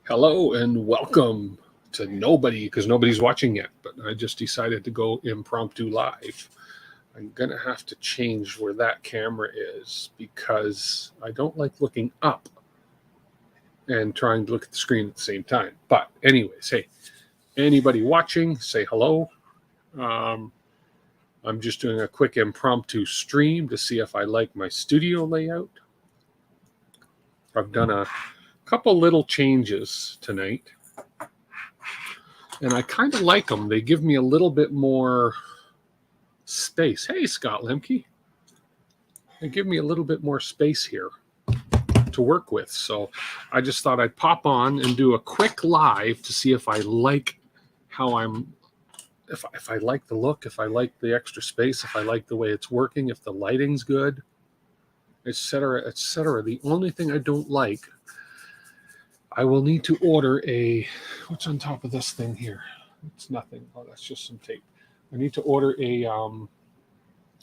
Hello and welcome to nobody because nobody's watching yet, but I just decided to go impromptu live. I'm going to have to change where that camera is because I don't like looking up and trying to look at the screen at the same time. But, anyways, hey, anybody watching, say hello. Um, I'm just doing a quick impromptu stream to see if I like my studio layout. I've done a couple little changes tonight, and I kind of like them. They give me a little bit more space. Hey, Scott Lemke. They give me a little bit more space here to work with. So I just thought I'd pop on and do a quick live to see if I like how if I like the look, if I like the extra space, if I like the way it's working, if the lighting's good, etc., etc. The only thing I don't like, I will need to order what's on top of this thing here? It's nothing. Oh, that's just some tape. I need to order a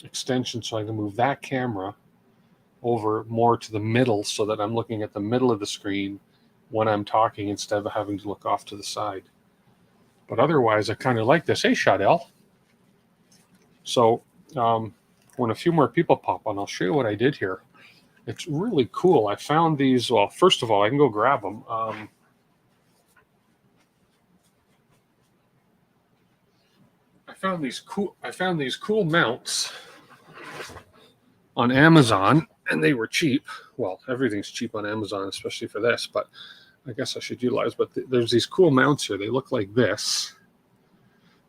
extension so I can move that camera over more to the middle so that I'm looking at the middle of the screen when I'm talking instead of having to look off to the side. But otherwise, I kind of like this. Hey, Shadell. So when a few more people pop on, I'll show you what I did here. It's really cool. I found these. Well, first of all, I can go grab them. I found these cool mounts on Amazon, and they were cheap. Well, everything's cheap on Amazon, especially for this, but I guess I should utilize. But there's these cool mounts here. They look like this.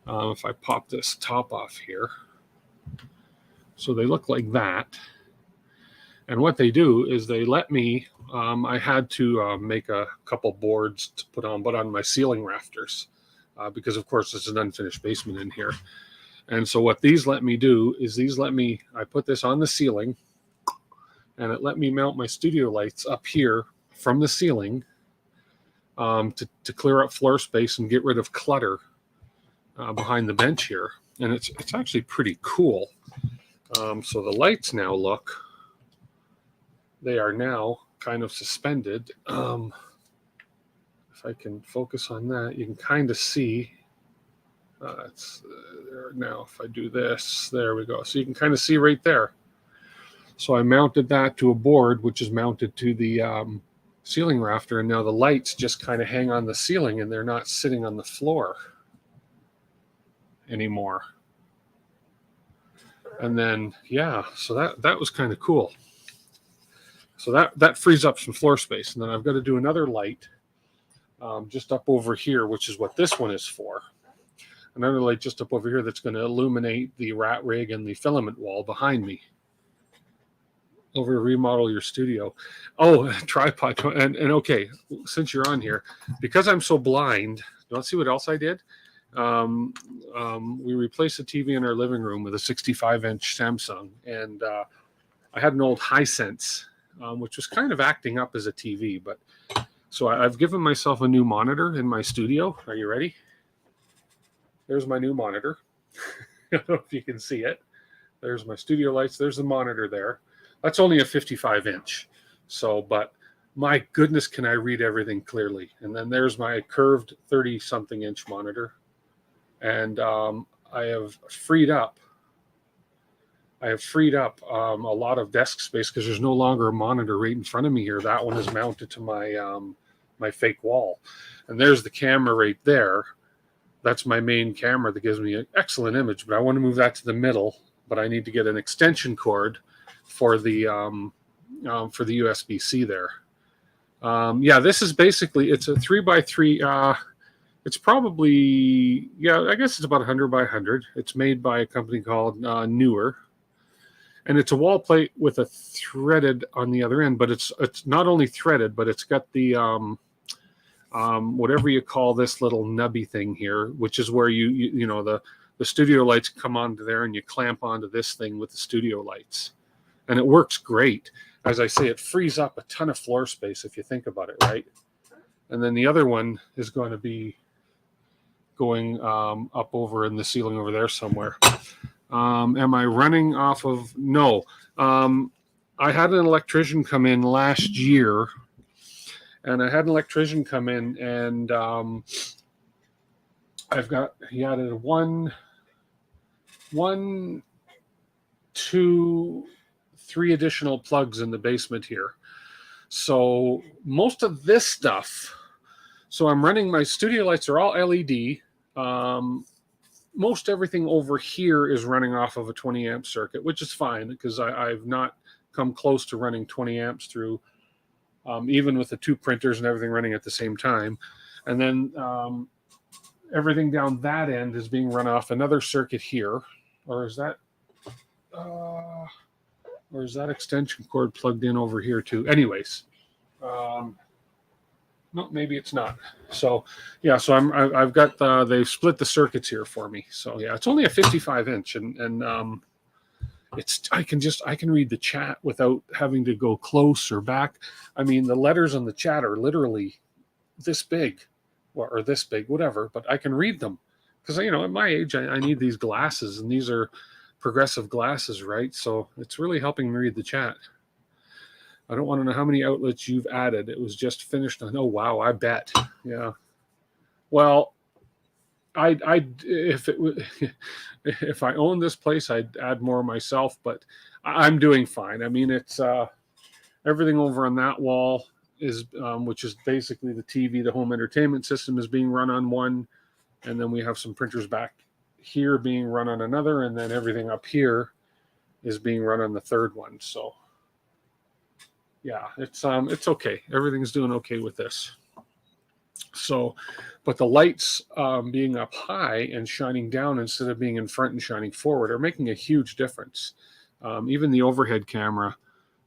If I pop this top off here, so they look like that. And what they do is they let me. I had to make a couple boards to put on my ceiling rafters because, of course, it's an unfinished basement in here. And so what these let me do is I put this on the ceiling, and it let me mount my studio lights up here from the ceiling to clear up floor space and get rid of clutter behind the bench here. And it's actually pretty cool. So the lights now they are now kind of suspended. If I can focus on that, you can kind of see. It's there now. If I do this, there we go. So you can kind of see right there. So I mounted that to a board, which is mounted to the ceiling rafter, and now the lights just kind of hang on the ceiling, and they're not sitting on the floor anymore. And then, yeah, so that was kind of cool. So that frees up some floor space. And then I've got to do another light just up over here, which is what this one is for. Another light just up over here that's going to illuminate the rat rig and the filament wall behind me. Over to remodel your studio. Oh, tripod. And okay, since you're on here, because I'm so blind, you want to see what else I did? We replaced the TV in our living room with a 65-inch Samsung. And I had an old Hisense, which was kind of acting up as a TV. But so I've given myself a new monitor in my studio. Are you ready? There's my new monitor. I don't know if you can see it. There's my studio lights. There's the monitor there. That's only a 55-inch. So, but my goodness, can I read everything clearly? And then there's my curved 30-something inch monitor. And I have freed up a lot of desk space because there's no longer a monitor right in front of me here. That one is mounted to my fake wall. And there's the camera right there. That's my main camera that gives me an excellent image, but I want to move that to the middle, but I need to get an extension cord for the USB-C there. Yeah, this is basically, it's a 3x3. It's probably, I guess it's about 100 by 100. It's made by a company called Newer. And it's a wall plate with a threaded on the other end, but it's not only threaded, but it's got the whatever you call this little nubby thing here, which is where you know the studio lights come onto there and you clamp onto this thing with the studio lights. And it works great. As I say, it frees up a ton of floor space if you think about it, right? And then the other one is going to be going up over in the ceiling over there somewhere. Am I running off of? No. I had an electrician come in last year, And I had an electrician come in, and he added one, 2, 3 additional plugs in the basement here. So most of this stuff, so I'm running, my studio lights are all LED. Most everything over here is running off of a 20 amp circuit, which is fine because I've not come close to running 20 amps through, even with the 2 printers and everything running at the same time. And then everything down that end is being run off another circuit here. Or is that extension cord plugged in over here too? Anyways, no, maybe it's not. So yeah, so I've got they've split the circuits here for me. So yeah, it's only a 55 inch, and I can read the chat without having to go close or back. I mean, the letters on the chat are literally this big, or this big, whatever. But I can read them because at my age, I need these glasses, and these are progressive glasses, right? So it's really helping me read the chat. I don't want to know how many outlets you've added. It was just finished on. Oh wow, I bet. Yeah. Well, if I owned this place, I'd add more myself, but I'm doing fine. I mean, it's everything over on that wall is, which is basically the TV, the home entertainment system is being run on one, and then we have some printers back here being run on another, and then everything up here is being run on the third one. So yeah, it's okay. Everything's doing okay with this. So, but the lights being up high and shining down instead of being in front and shining forward are making a huge difference. Even the overhead camera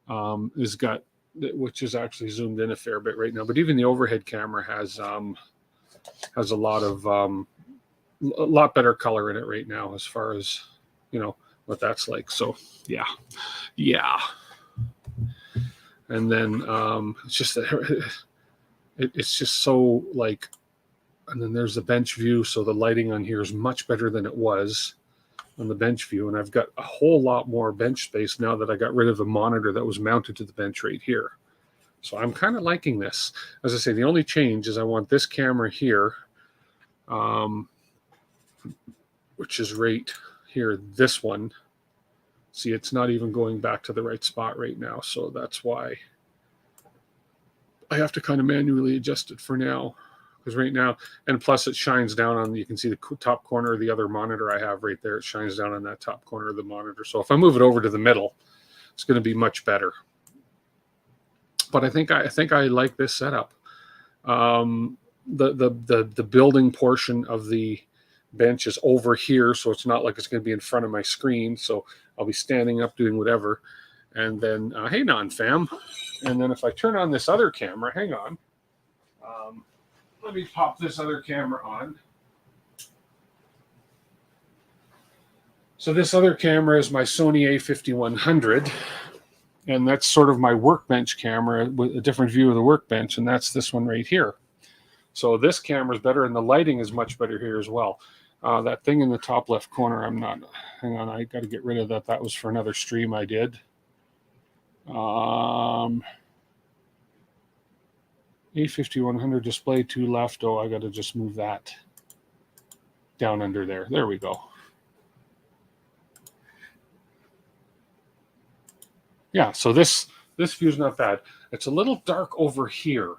has got, which is actually zoomed in a fair bit right now, but even the overhead camera has a lot better color in it right now as far as what that's like. So yeah. And then it's just that it's just so like, and then there's the bench view. So the lighting on here is much better than it was on the bench view. And I've got a whole lot more bench space now that I got rid of the monitor that was mounted to the bench right here. So I'm kind of liking this. As I say, the only change is I want this camera here, which is right here, this one. See, it's not even going back to the right spot right now. So that's why I have to kind of manually adjust it for now. Because right now, and plus it shines down on, you can see the top corner of the other monitor I have right there. It shines down on that top corner of the monitor. So if I move it over to the middle, it's going to be much better. But I think I like this setup. The building portion of the bench is over here, so it's not like it's going to be in front of my screen. So I'll be standing up doing whatever. And then, hey, non-fam. And then if I turn on this other camera, hang on. Let me pop this other camera on. So this other camera is my Sony a5100. And that's sort of my workbench camera with a different view of the workbench. And that's this one right here. So this camera is better, and the lighting is much better here as well. That thing in the top left corner, hang on, I got to get rid of that. That was for another stream I did. A5100 display to left. Oh, I got to just move that down under there. There we go. Yeah, so this view is not bad. It's a little dark over here.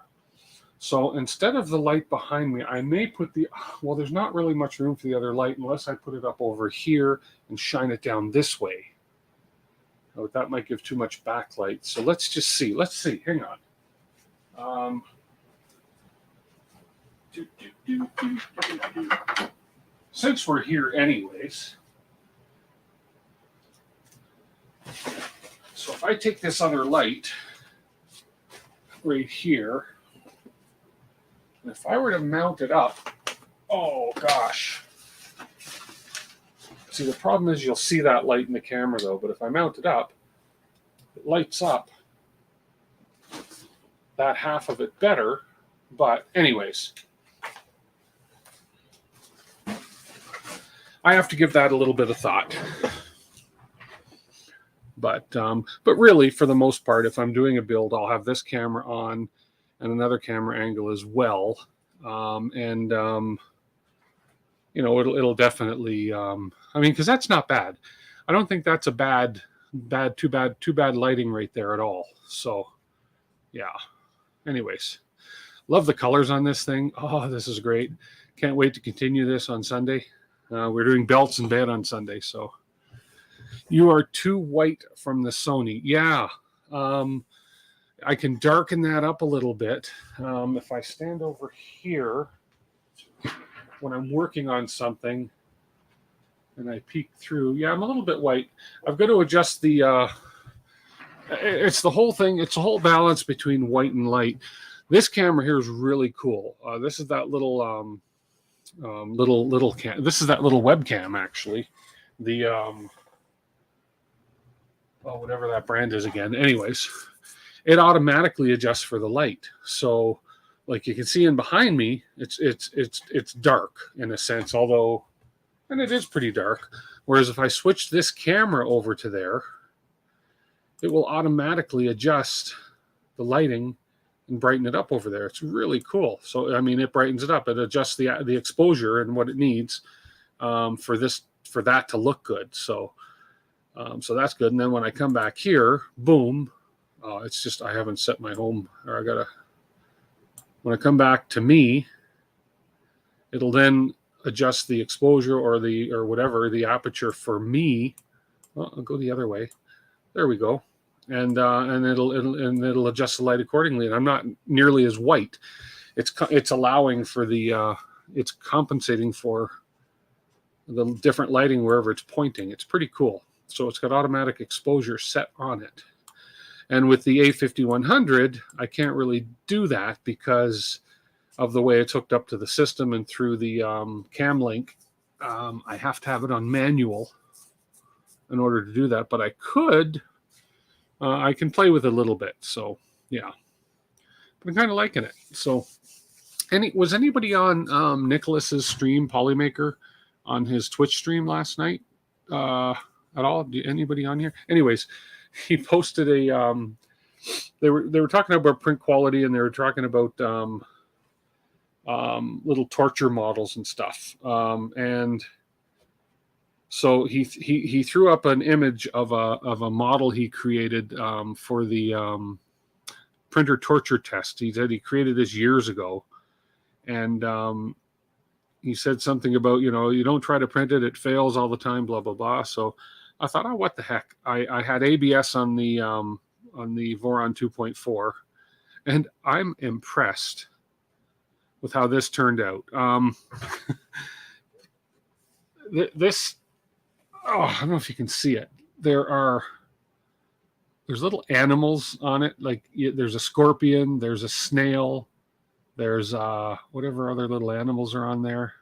So instead of the light behind me, I may put there's not really much room for the other light unless I put it up over here and shine it down this way. Oh, that might give too much backlight. So let's just see. Let's see. Hang on. Since we're here anyways, so if I take this other light right here, and if I were to mount it up, oh gosh. See, the problem is you'll see that light in the camera though, but if I mount it up, it lights up that half of it better. But anyways, I have to give that a little bit of thought. But really, for the most part, if I'm doing a build, I'll have this camera on, and another camera angle as well. You know, it'll definitely, I mean, because that's not bad. I don't think that's a too bad lighting right there at all. So, yeah. Anyways, love the colors on this thing. Oh, this is great. Can't wait to continue this on Sunday. We're doing belts in bed on Sunday. So, you are too white from the Sony. Yeah. I can darken that up a little bit. If I stand over here when I'm working on something and I peek through, yeah, I'm a little bit white. I've got to adjust the, it's the whole thing. It's a whole balance between white and light. This camera here is really cool. This is that little, little cam. This is that little webcam, actually. The, oh, whatever that brand is again. Anyways, it automatically adjusts for the light. So, like you can see in behind me, it's dark in a sense, although, and it is pretty dark. Whereas if I switch this camera over to there, it will automatically adjust the lighting and brighten it up over there. It's really cool. So, I mean, it brightens it up. It adjusts the exposure and what it needs for that to look good. So, so that's good. And then when I come back here, boom, it's just, I haven't set my home, or I gotta, when I come back to me, it'll then adjust the exposure or whatever, the aperture for me. Well, I'll go the other way. There we go. And it'll adjust the light accordingly. And I'm not nearly as white. It's allowing for the, it's compensating for the different lighting wherever it's pointing. It's pretty cool. So it's got automatic exposure set on it. And with the A5100, I can't really do that because of the way it's hooked up to the system and through the cam link. I have to have it on manual in order to do that. But I could, I can play with it a little bit. So, yeah. But I'm kind of liking it. So, was anybody on Nicholas's stream, Polymaker, on his Twitch stream last night at all? Anybody on here? Anyways, he posted a they were talking about print quality, and they were talking about little torture models and stuff, and so he threw up an image of a model he created for the printer torture test. He said he created this years ago, and he said something about, you know, you don't try to print it, it fails all the time, blah blah blah. So I thought, oh, what the heck? I had ABS on the Voron 2.4, and I'm impressed with how this turned out. This, oh, I don't know if you can see it. There's little animals on it. Like there's a scorpion, there's a snail, there's whatever other little animals are on there,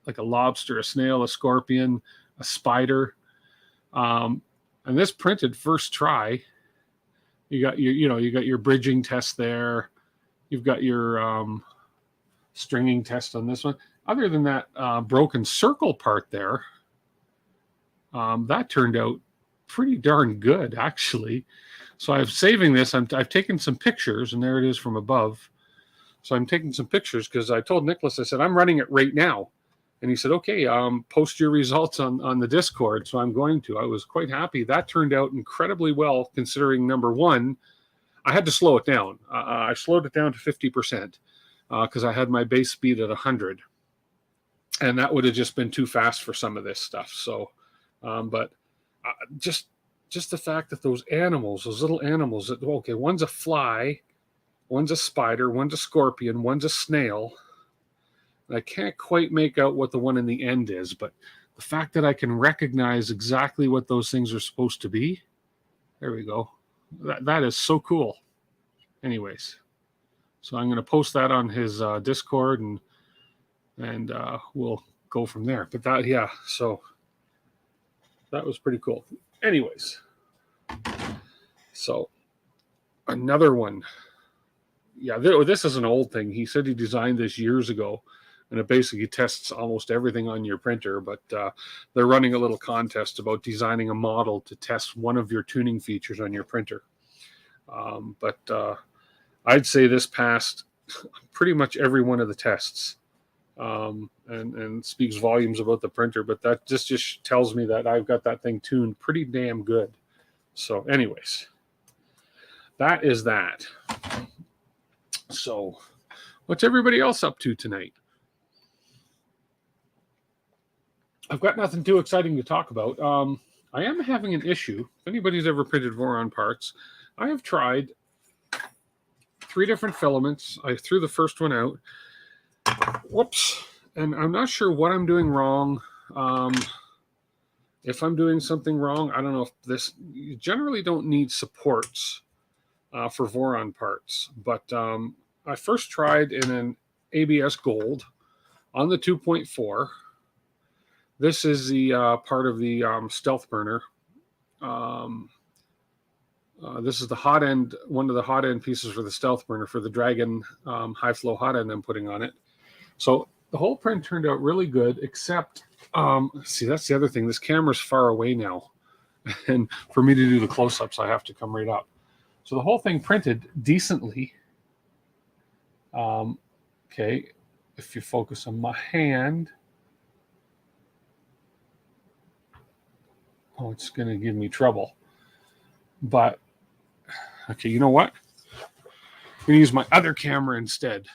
like a lobster, a snail, a scorpion, a spider, and this printed first try. You got your bridging test there. You've got your stringing test on this one. Other than that broken circle part there, that turned out pretty darn good, actually. So I'm saving this. I've taken some pictures, and there it is from above. So I'm taking some pictures because I told Nicholas, I said, I'm running it right now. And he said, okay, post your results on the Discord. So I'm going to. I was quite happy. That turned out incredibly well, considering, number one, I had to slow it down. I slowed it down to 50% because I had my base speed at 100. And that would have just been too fast for some of this stuff. So, but just the fact that those animals, those little animals, that, okay, one's a fly, one's a spider, one's a scorpion, one's a snail. I can't quite make out what the one in the end is, but the fact that I can recognize exactly what those things are supposed to be, there we go. That is so cool. Anyways, so I'm going to post that on his Discord, and we'll go from there. But that, yeah, so that was pretty cool. Anyways, so another one. Yeah, this is an old thing. He said he designed this years ago, and it basically tests almost everything on your printer, but they're running a little contest about designing a model to test one of your tuning features on your printer. But I'd say this passed pretty much every one of the tests, and speaks volumes about the printer. But that just tells me that I've got that thing tuned pretty damn good. So anyways, that is that. So what's everybody else up to tonight? I've got nothing too exciting to talk about. I am having an issue. If anybody's ever printed Voron parts, I have tried 3 different filaments. I threw the first one out. Whoops. And I'm not sure what I'm doing wrong. If I'm doing something wrong, I don't know if this... You generally don't need supports for Voron parts. But I first tried in an ABS Gold on the 2.4. This is the part of the stealth burner. This is the hot end, one of the hot end pieces for the stealth burner for the Dragon high flow hot end I'm putting on it. So the whole print turned out really good, except, see, that's the other thing. This camera's far away now. And for me to do the close-ups, I have to come right up. So the whole thing printed decently. Okay, if you focus on my hand. Oh, it's going to give me trouble. But, okay, you know what? I'm going to use my other camera instead.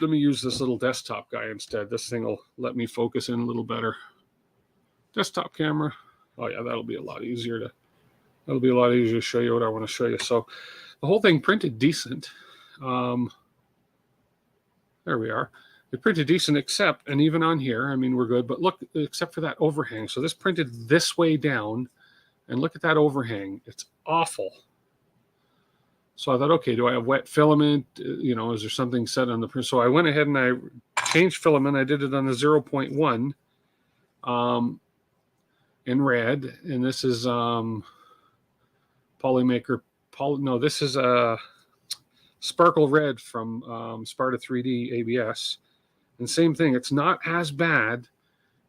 Let me use this little desktop guy instead. This thing will let me focus in a little better. Desktop camera. Oh, yeah, that'll be a lot easier to show you what I want to show you. So the whole thing printed decent. There we are. It printed decent, except, and even on here, I mean, we're good, but look, except for that overhang. So this printed this way down, and look at that overhang. It's awful. So I thought, okay, do I have wet filament? You know, is there something set on the print? So I went ahead and I changed filament. I did it on the 0.1 in red, and this is Polymaker. No, this is a Sparkle Red from Sparta 3D ABS. And same thing, it's not as bad,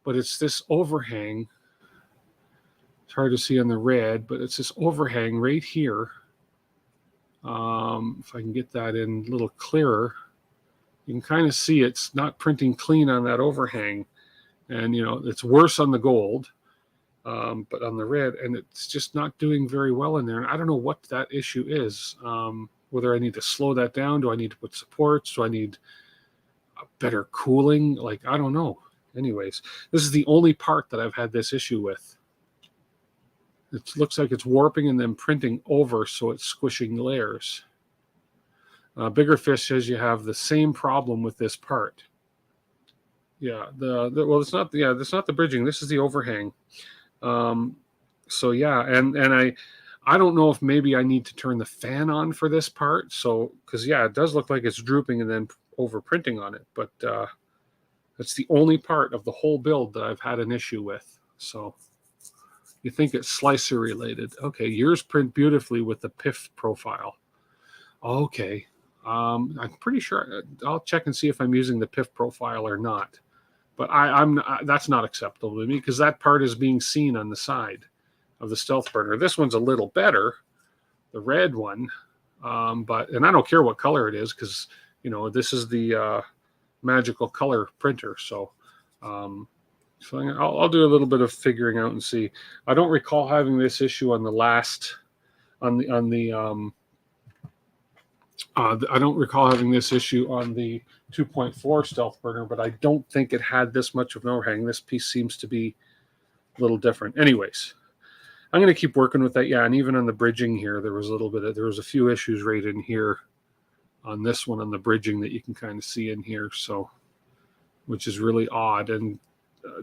but it's this overhang. It's hard to see on the red, but it's this overhang right here. If I can get that in a little clearer, you can kind of see it's not printing clean on that overhang. And, you know, it's worse on the gold, but on the red, and it's just not doing very well in there. And I don't know what that issue is. Whether I need to slow that down, do I need to put supports, do I need better cooling? Like, I don't know. Anyways, this is the only part that I've had this issue with. It looks like it's warping and then printing over, so it's squishing layers. Bigger Fish says you have the same problem with this part. Yeah, well, it's not. Yeah, that's not the bridging. This is the overhang. So yeah, and I don't know if maybe I need to turn the fan on for this part. So because yeah, it does look like it's drooping and then over printing on it, but that's the only part of the whole build that I've had an issue with. So you think it's slicer related. Okay, yours print beautifully with the PIF profile. Okay, I'm pretty sure. I'll check and see if I'm using the PIF profile or not. But that's not acceptable to me because that part is being seen on the side of the stealth burner. This one's a little better, the red one, and I don't care what color it is because, you know, this is the magical color printer. So I'll do a little bit of figuring out and see. I don't recall having this issue on the last, I don't recall having this issue on the 2.4 stealth burner, but I don't think it had this much of an overhang. This piece seems to be a little different. Anyways, I'm going to keep working with that. Yeah, and even on the bridging here, there was a few issues right in here on this one on the bridging that you can kind of see in here. So, which is really odd. And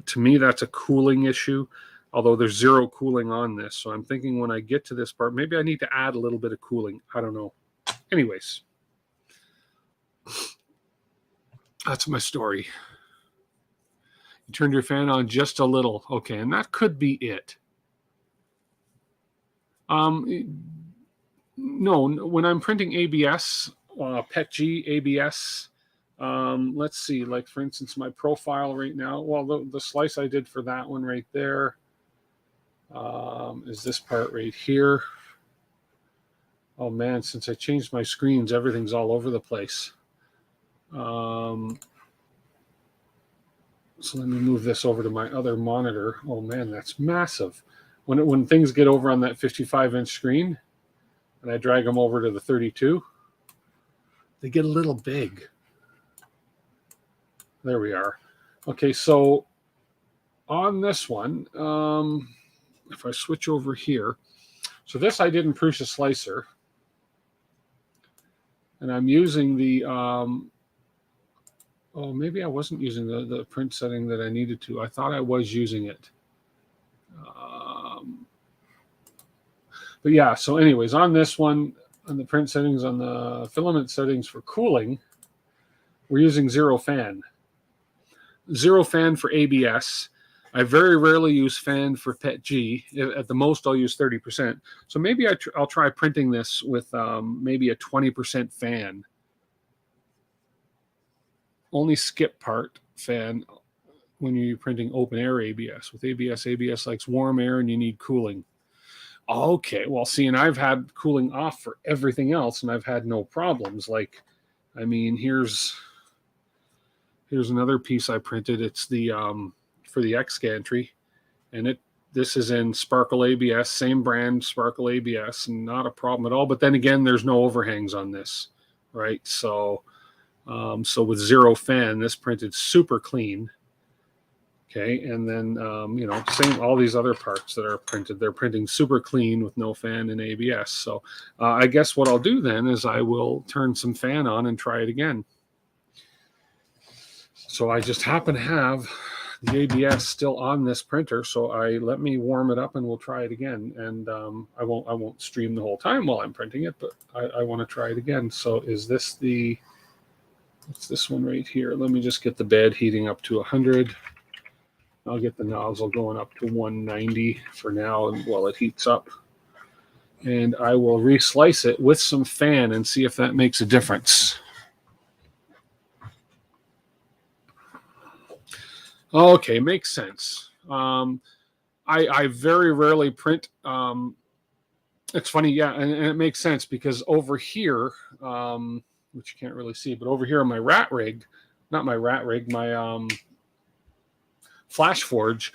to me, that's a cooling issue, although there's zero cooling on this. So I'm thinking when I get to this part, maybe I need to add a little bit of cooling. I don't know. Anyways, that's my story. You turned your fan on just a little. Okay, and that could be it. No, when I'm printing ABS, PETG ABS, let's see, like for instance, my profile right now, well, the slice I did for that one right there is this part right here. Oh man, since I changed my screens, everything's all over the place. So let me move this over to my other monitor. Oh man, that's massive. When things get over on that 55-inch screen and I drag them over to the 32, they get a little big. There we are. Okay, so on this one, if I switch over here, so this I did in Prusa Slicer, and I'm using the, oh, maybe I wasn't using the print setting that I needed to. I thought I was using it. But yeah, so anyways, on this one, on the print settings, on the filament settings for cooling, we're using zero fan. Zero fan for ABS. I very rarely use fan for PETG. At the most, I'll use 30%. So maybe I'll try printing this with maybe a 20% fan. Only skip part fan when you're printing open air ABS. With ABS likes warm air and you need cooling. Okay, well, see, and I've had cooling off for everything else, and I've had no problems. Like, I mean, here's another piece I printed. It's the for the X gantry, and this is in Sparkle ABS, same brand Sparkle ABS, and not a problem at all. But then again, there's no overhangs on this, right? So, so with zero fan, this printed super clean. Okay, and then, you know, same, all these other parts that are printed, they're printing super clean with no fan and ABS. So I guess what I'll do then is I will turn some fan on and try it again. So I just happen to have the ABS still on this printer, so let me warm it up and we'll try it again. And I won't stream the whole time while I'm printing it, but I want to try it again. So is this it's this one right here? Let me just get the bed heating up to 100. I'll get the nozzle going up to 190 for now while it heats up. And I will reslice it with some fan and see if that makes a difference. Okay, makes sense. I very rarely print. It's funny, yeah, and it makes sense because over here, which you can't really see, but over here on my rat rig, not my rat rig, my FlashForge,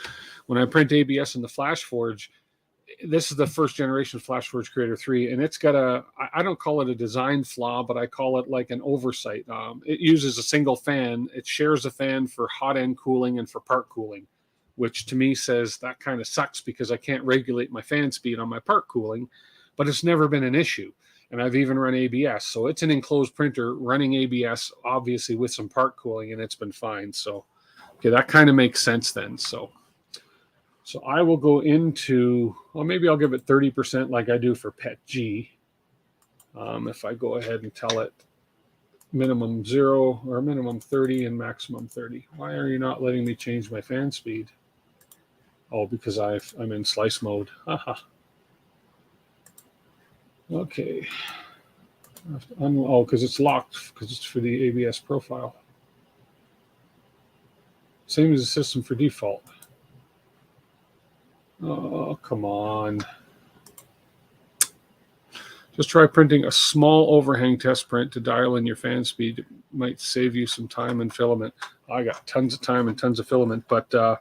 when I print ABS in the FlashForge, this is the first generation FlashForge Creator 3, and it's got I don't call it a design flaw, but I call it like an oversight. It uses a single fan. It shares a fan for hot end cooling and for part cooling, which to me says that kind of sucks because I can't regulate my fan speed on my part cooling, but it's never been an issue. And I've even run ABS. So it's an enclosed printer running ABS, obviously with some part cooling, and it's been fine. So okay, that kind of makes sense then. So I will go into, well, maybe I'll give it 30% like I do for PETG. If I go ahead and tell it minimum 0 or minimum 30 and maximum 30. Why are you not letting me change my fan speed? Oh, because I'm in slice mode. Haha. Okay. Oh, because it's locked, because it's for the ABS profile. Same as the system for default. Oh, come on. Just try printing a small overhang test print to dial in your fan speed. It might save you some time and filament. I got tons of time and tons of filament, but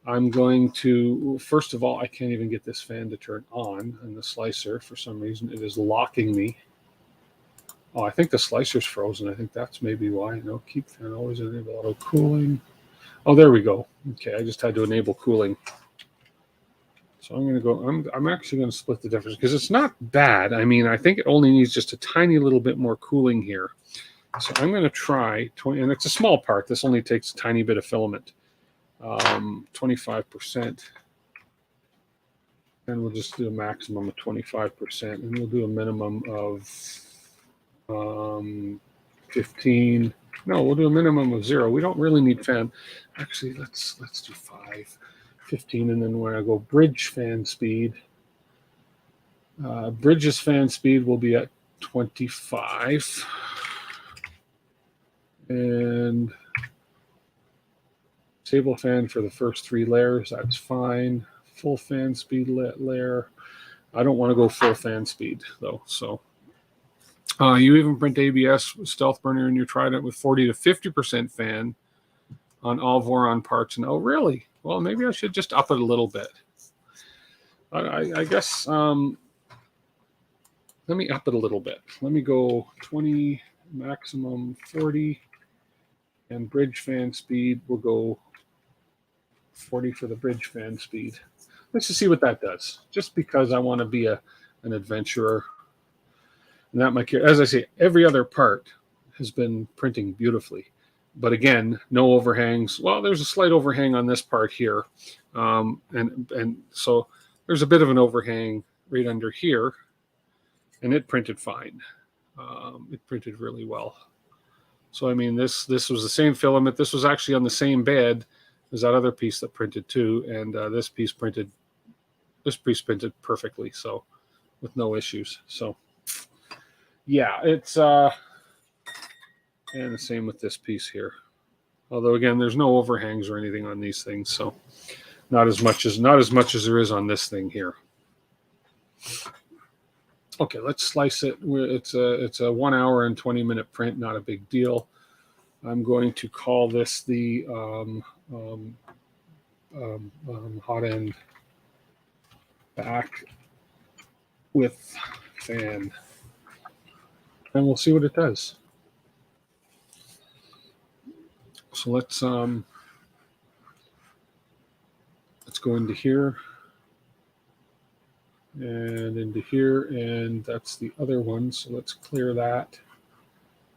I'm going to, first of all, I can't even get this fan to turn on in the slicer. For some reason, it is locking me. Oh, I think the slicer's frozen. I think that's maybe why. No, keep fan always enable auto cooling. Oh, there we go. Okay, I just had to enable cooling. So I'm going to go, I'm actually going to split the difference because it's not bad. I mean, I think it only needs just a tiny little bit more cooling here. So I'm going to try 20, and it's a small part. This only takes a tiny bit of filament, 25%. And we'll just do a maximum of 25%, and we'll do a minimum of 15. No, we'll do a minimum of 0. We don't really need fan. Actually, let's do 5. 15, and then when I go bridge fan speed, bridge's fan speed will be at 25, and table fan for the first 3 layers, that's fine. Full fan speed layer, I don't want to go full fan speed though. So you even print ABS Stealth Burner and you tried it with 40 to 50% fan on all Voron parts. And oh, really? Well, maybe I should just up it a little bit. I guess let me up it a little bit. Let me go 20, maximum 40, and bridge fan speed. We'll go 40 for the bridge fan speed. Let's just see what that does. Just because I want to be an adventurer. And that might care. As I say, every other part has been printing beautifully. But again, no overhangs. Well, there's a slight overhang on this part here. And so there's a bit of an overhang right under here. And it printed fine. It printed really well. So, I mean, this was the same filament. This was actually on the same bed as that other piece that printed too. And this piece printed perfectly. So with no issues. So yeah, it's and the same with this piece here. Although again, there's no overhangs or anything on these things, so not as much as there is on this thing here. Okay, let's slice it. It's a 1 hour and 20-minute print, not a big deal. I'm going to call this the hot end back with fan, and we'll see what it does. So let's go into here and into here, and that's the other one. So let's clear that.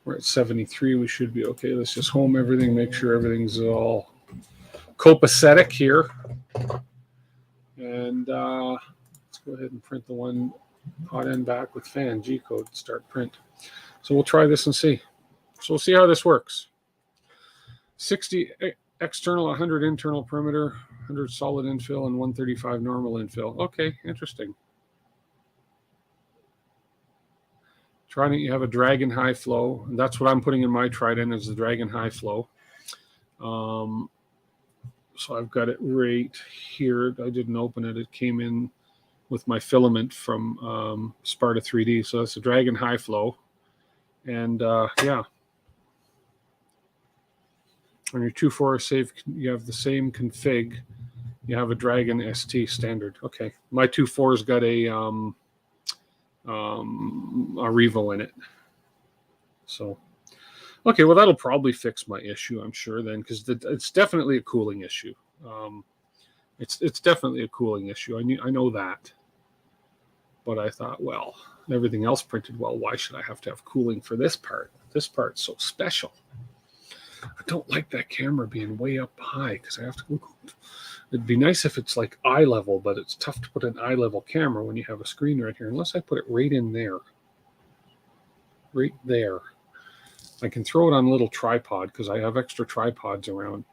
We're at 73. We should be okay. Let's just home everything, make sure everything's all copacetic here. And let's go ahead and print the one hot end back with fan, G-code, start print. So we'll try this and see. So we'll see how this works. 60 external, 100 internal perimeter, 100 solid infill, and 135 normal infill. Okay, interesting. Trident, you have a Dragon high flow. And that's what I'm putting in my Trident, is the Dragon high flow. So I've got it right here. I didn't open it. It came in with my filament from Sparta 3D. So that's a Dragon high flow. And yeah. On your 2.4 save, you have the same config. You have a Dragon ST standard. Okay. My 2.4's got a Revo in it. So, okay, well, that'll probably fix my issue, I'm sure, then, because it's definitely a cooling issue. It's definitely a cooling issue. I know that. But I thought, well, everything else printed well. Why should I have to have cooling for this part? This part's so special. I don't like that camera being way up high because I have to go. It'd be nice if it's like eye level, but it's tough to put an eye level camera when you have a screen right here, unless I put it right in there. Right there. I can throw it on a little tripod because I have extra tripods around.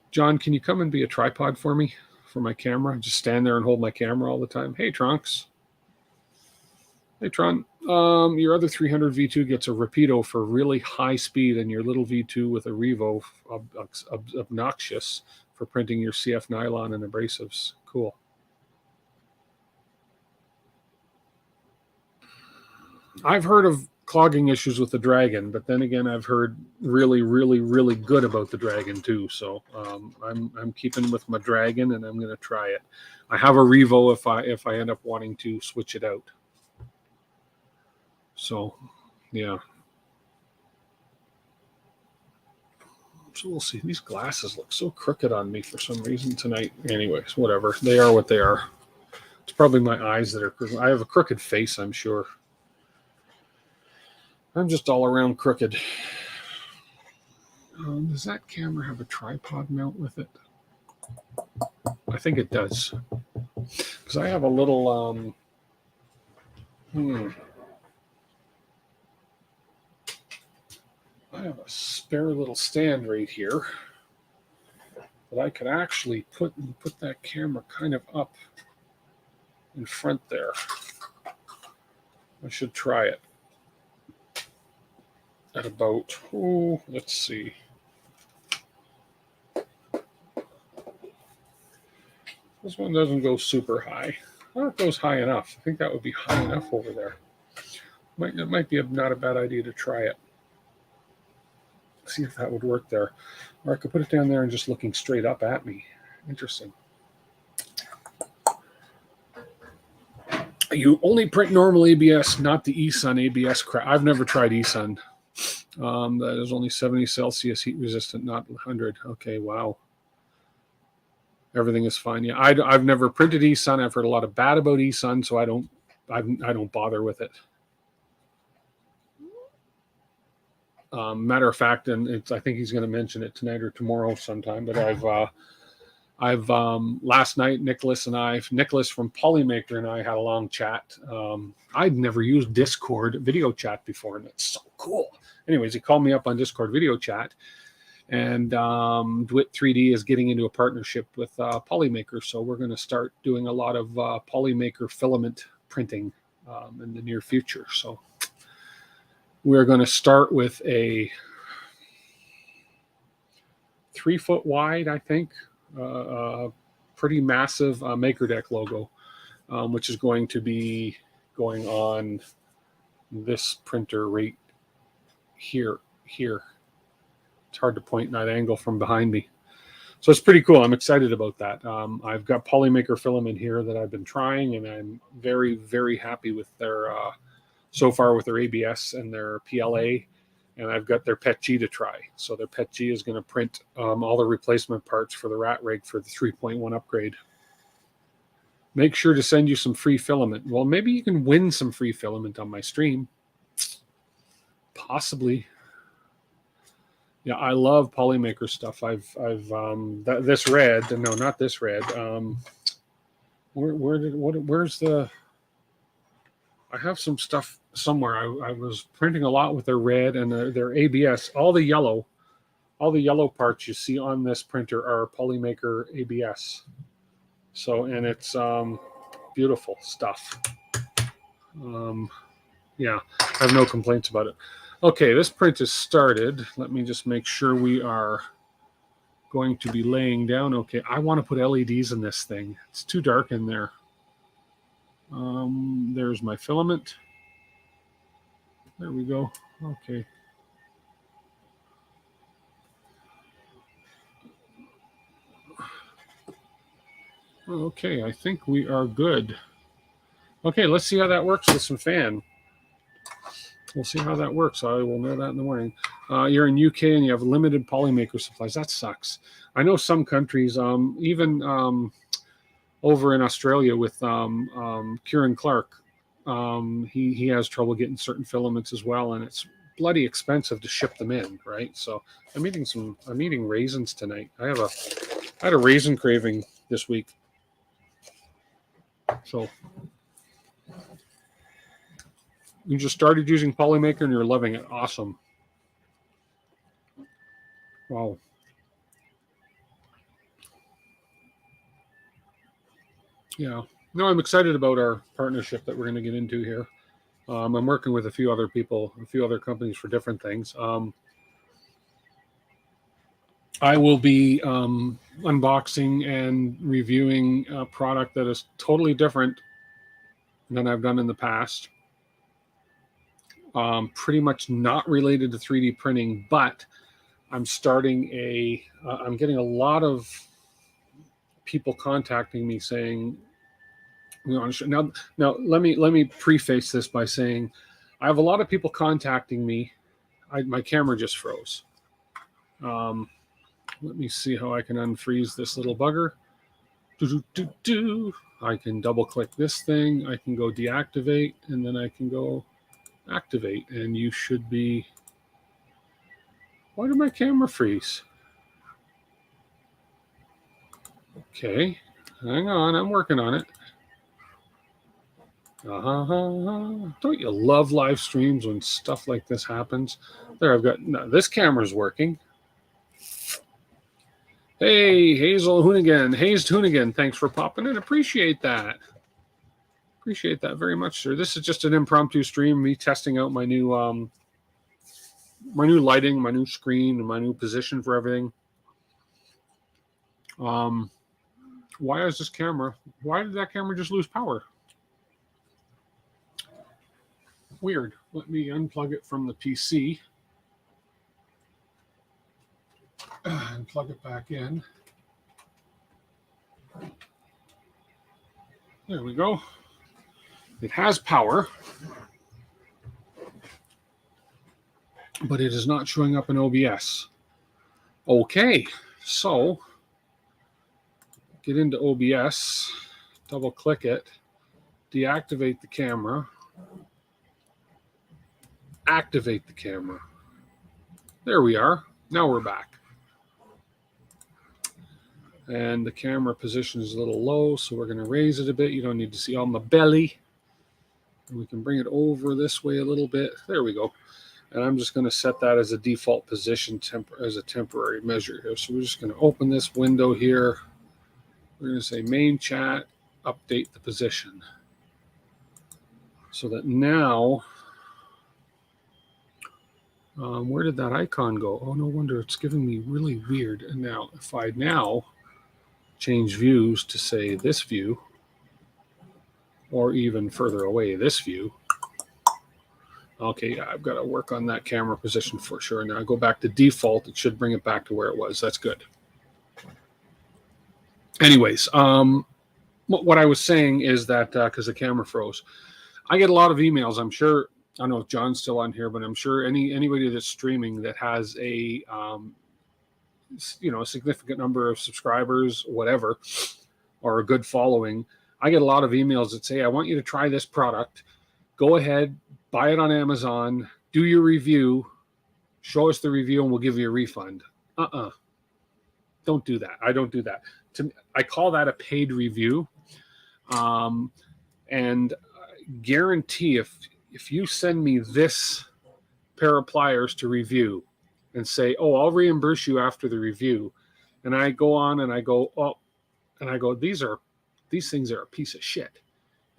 John, can you come and be a tripod for me for my camera? Just stand there and hold my camera all the time. Hey, Trunks. Hey, Tron. Your other 300 V2 gets a Rapido for really high speed, and your little V2 with a Revo obnoxious for printing your CF nylon and abrasives. Cool. I've heard of clogging issues with the Dragon, but then again, I've heard really, really, really good about the Dragon too. So I'm keeping with my Dragon, and I'm going to try it. I have a Revo if I end up wanting to switch it out. So, yeah. So we'll see. These glasses look so crooked on me for some reason tonight. Anyways, whatever. They are what they are. It's probably my eyes that are crooked. I have a crooked face, I'm sure. I'm just all around crooked. Does that camera have a tripod mount with it? I think it does. Because I have a little... I have a spare little stand right here that I could actually put that camera kind of up in front there. I should try it at about, let's see. This one doesn't go super high. Well, it goes high enough. I think that would be high enough over there. It might be not a bad idea to try it. See if that would work there. Or I could put it down there and just looking straight up at me. Interesting. You only print normal ABS, not the eSun ABS crap. I've never tried eSun. That is only 70 Celsius heat resistant, not 100. Okay, wow. Everything is fine. Yeah, I've never printed eSun. I've heard a lot of bad about eSun, so I don't bother with it. Matter of fact, and I think he's going to mention it tonight or tomorrow sometime. But I've last night Nicholas from Polymaker and I had a long chat. I'd never used Discord video chat before, and it's so cool. Anyways, he called me up on Discord video chat, and DeWitt 3D is getting into a partnership with Polymaker, so we're going to start doing a lot of Polymaker filament printing in the near future. So we're going to start with a 3 foot wide, I think, pretty massive MakerDeck logo, which is going to be going on this printer right here. It's hard to point in that angle from behind me. So it's pretty cool. I'm excited about that. I've got Polymaker filament here that I've been trying, and I'm very, very happy with their so far with their ABS and their PLA. And I've got their PETG to try. So their PETG is going to print all the replacement parts for the rat rig for the 3.1 upgrade. Make sure to send you some free filament. Well, maybe you can win some free filament on my stream. Possibly. Yeah, I love Polymaker stuff. This red. No, not this red. Where's the? I have some stuff somewhere. I was printing a lot with their red and their ABS. All the yellow parts you see on this printer are Polymaker ABS. So, and it's beautiful stuff. Yeah, I have no complaints about it. Okay, this print is started. Let me just make sure we are going to be laying down. Okay, I want to put LEDs in this thing. It's too dark in there. There's my filament. There we go. Okay. Okay, I think we are good. Okay, let's see how that works with some fan. We'll see how that works. I will know that in the morning. You're in UK and you have limited Polymaker supplies. That sucks. I know some countries, even over in Australia with Kieran Clark, he has trouble getting certain filaments as well, and it's bloody expensive to ship them in, right? So I'm eating raisins tonight. I had a raisin craving this week. So you just started using Polymaker and you're loving it. Awesome. Wow. Yeah. No, I'm excited about our partnership that we're going to get into here. I'm working with a few other people, a few other companies for different things. I will be unboxing and reviewing a product that is totally different than I've done in the past. Pretty much not related to 3D printing, but I'm starting I'm getting a lot of people contacting me saying, now let me preface this by saying I have a lot of people contacting me. My camera just froze. Let me see how I can unfreeze this little bugger. I can double click this thing. I can go deactivate, and then I can go activate, and you should be. Why did my camera freeze? Okay, hang on, I'm working on it. Don't you love live streams when stuff like this happens? There, I've got this camera's working. Hey, Hazel Hoonigan, Hazed Hoonigan, thanks for popping in. Appreciate that. Appreciate that very much, sir. This is just an impromptu stream, me testing out my new lighting, my new screen, and my new position for everything. Why is this camera? Why did that camera just lose power? Weird. Let me unplug it from the PC and plug it back in. There we go. It has power, but it is not showing up in OBS. Okay, so get into OBS, double click it, deactivate the camera, activate the camera. There we are. Now we're back. And the camera position is a little low, so we're going to raise it a bit. You don't need to see all my belly. And we can bring it over this way a little bit. There we go. And I'm just going to set that as a default position as a temporary measure here. So we're just going to open this window here. We're going to say main chat, update the position. So that now, where did that icon go? Oh, no wonder it's giving me really weird. And now, if I now change views to say this view, or even further away, this view. Okay, yeah, I've got to work on that camera position for sure. Now I go back to default. It should bring it back to where it was. That's good. Anyways, what I was saying is that because the camera froze, I get a lot of emails. I'm sure, I don't know if John's still on here, but I'm sure anybody that's streaming that has a a significant number of subscribers, whatever, or a good following, I get a lot of emails that say, I want you to try this product. Go ahead, buy it on Amazon, do your review, show us the review, and we'll give you a refund. Don't do that. I don't do that. I call that a paid review. And guarantee if you send me this pair of pliers to review and say, oh, I'll reimburse you after the review, and I go on and I go, these things are a piece of shit,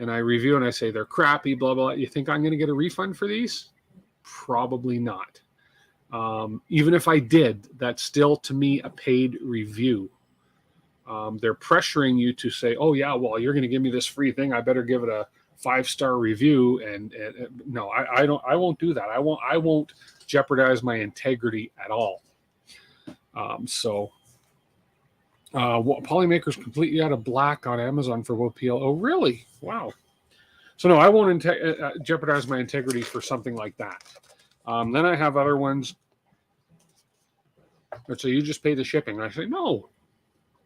and I review and I say they're crappy, blah, blah, you think I'm going to get a refund for these? Probably not. Even if I did, that's still, to me, a paid review. They're pressuring you to say, oh, yeah, well, you're going to give me this free thing. I better give it a 5-star review. And no, I won't do that. I won't jeopardize my integrity at all. Polymaker's completely out of black on Amazon for WPL. Oh, really? Wow. So no, I won't jeopardize my integrity for something like that. Then I have other ones that say you just pay the shipping. I say, no,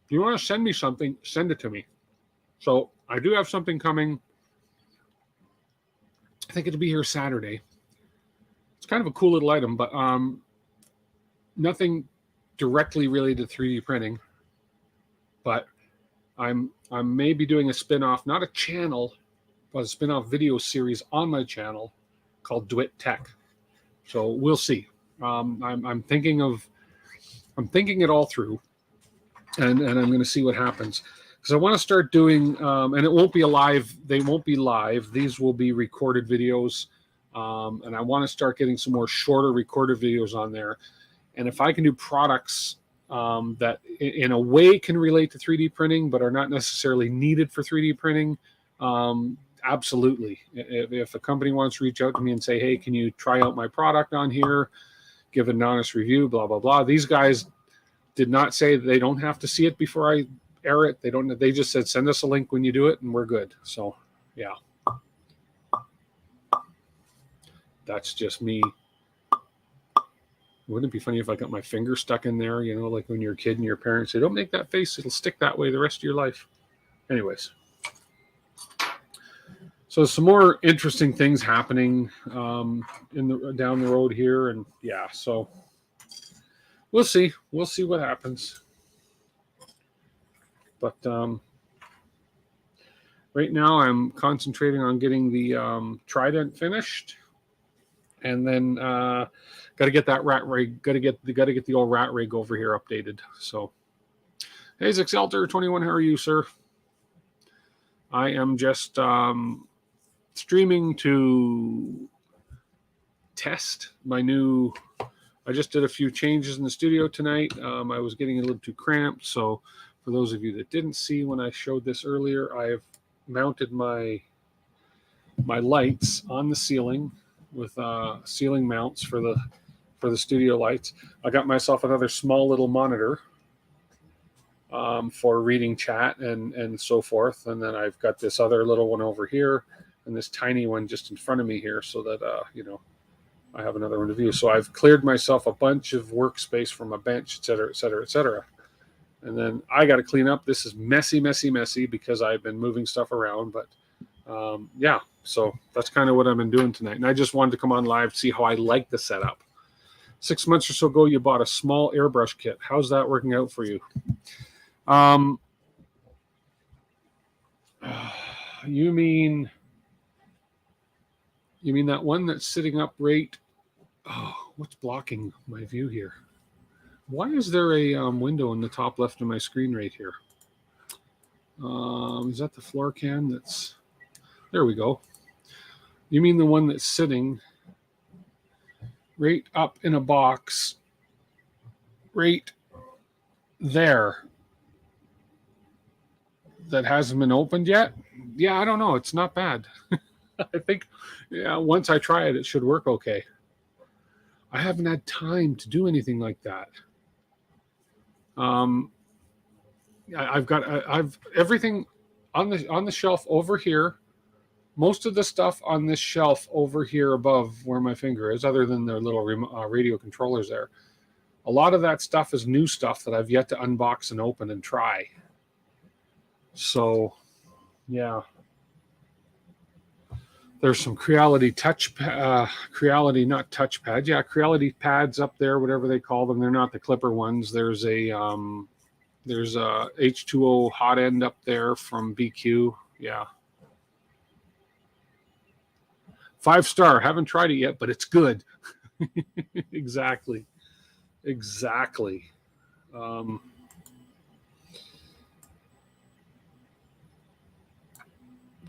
if you want to send me something, send it to me. So I do have something coming. I think it'll be here Saturday. It's kind of a cool little item, but nothing directly related to 3D printing. But I'm maybe doing a spin-off, not a channel, but a spin-off video series on my channel called DeWitt Tech. So we'll see. I'm thinking it all through, and I'm going to see what happens, because I want to start doing, and it won't be they won't be live. These will be recorded videos, and I want to start getting some more shorter recorded videos on there. And if I can do products that in a way can relate to 3D printing, but are not necessarily needed for 3D printing, absolutely. If a company wants to reach out to me and say, hey, can you try out my product on here, give an honest review, blah, blah, blah. These guys did not say they don't have to see it before I air it. They just said, send us a link when you do it and we're good. So yeah, that's just me. Wouldn't it be funny if I got my finger stuck in there, like when you're a kid and your parents say, don't make that face, it'll stick that way the rest of your life. Anyways. So some more interesting things happening down the road here. And yeah, so we'll see. We'll see what happens. But right now I'm concentrating on getting the Trident finished. And then got to get that rat rig. Got to get the old rat rig over here updated. So, hey, Zixelter21, how are you, sir? I am just streaming to test my new. I just did a few changes in the studio tonight. I was getting a little too cramped, so For those of you that didn't see when I showed this earlier, I have mounted my lights on the ceiling with ceiling mounts for the studio lights. I got myself another small little monitor for reading chat and so forth, and then I've got this other little one over here and this tiny one just in front of me here, so that I have another one to view. So I've cleared myself a bunch of workspace from a bench, et cetera, et cetera, et cetera. And then I got to clean up. This is messy because I've been moving stuff around. But yeah, so that's kind of what I've been doing tonight. And I just wanted to come on live, see how I like the setup. 6 months or so ago, you bought a small airbrush kit. How's that working out for you? You mean that one that's sitting up right? Oh, what's blocking my view here? Why is there a window in the top left of my screen right here? Is that the floor cam? There we go. You mean the one that's sitting right up in a box right there that hasn't been opened yet? Yeah, I don't know. It's not bad. I think once I try it, it should work okay. I haven't had time to do anything like that. I've everything on the shelf over here. Most of the stuff on this shelf over here above where my finger is, other than the little radio controllers there, a lot of that stuff is new stuff that I've yet to unbox and open and try. So, yeah. There's some Creality Creality pads up there, whatever they call them. They're not the clipper ones. There's a H2O hot end up there from BQ. Yeah. 5-star. Haven't tried it yet, but it's good. Exactly.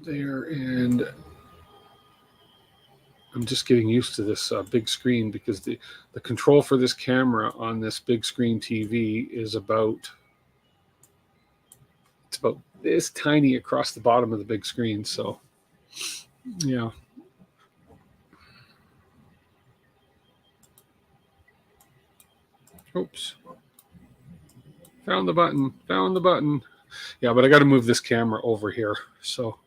There, and I'm just getting used to this big screen, because the control for this camera on this big screen TV is about this tiny across the bottom of the big screen. So, yeah. Oops. Found the button. Yeah, but I got to move this camera over here. So,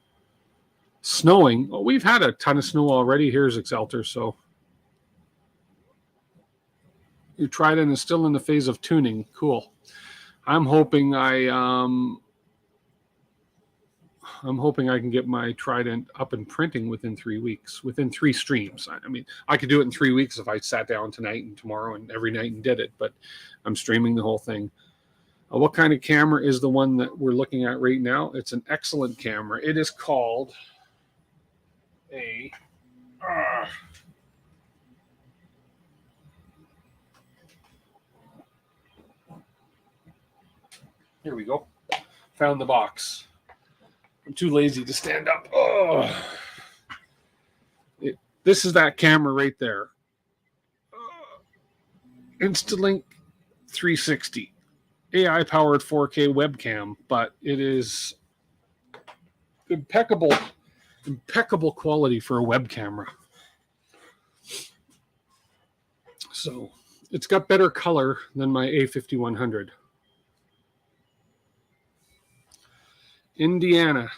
snowing. Well, we've had a ton of snow already. Here's Excelter. So, your Trident is still in the phase of tuning. Cool. I'm hoping I can get my Trident up and printing within 3 weeks, within 3 streams. I mean, I could do it in 3 weeks if I sat down tonight and tomorrow and every night and did it, but I'm streaming the whole thing. What kind of camera is the one that we're looking at right now? It's an excellent camera. It is called a... Here we go. Found the box. I'm too lazy to stand up. Oh. This is that camera right there. Instalink 360. AI-powered 4K webcam, but it is impeccable quality for a web camera. So it's got better color than my A5100. Indiana.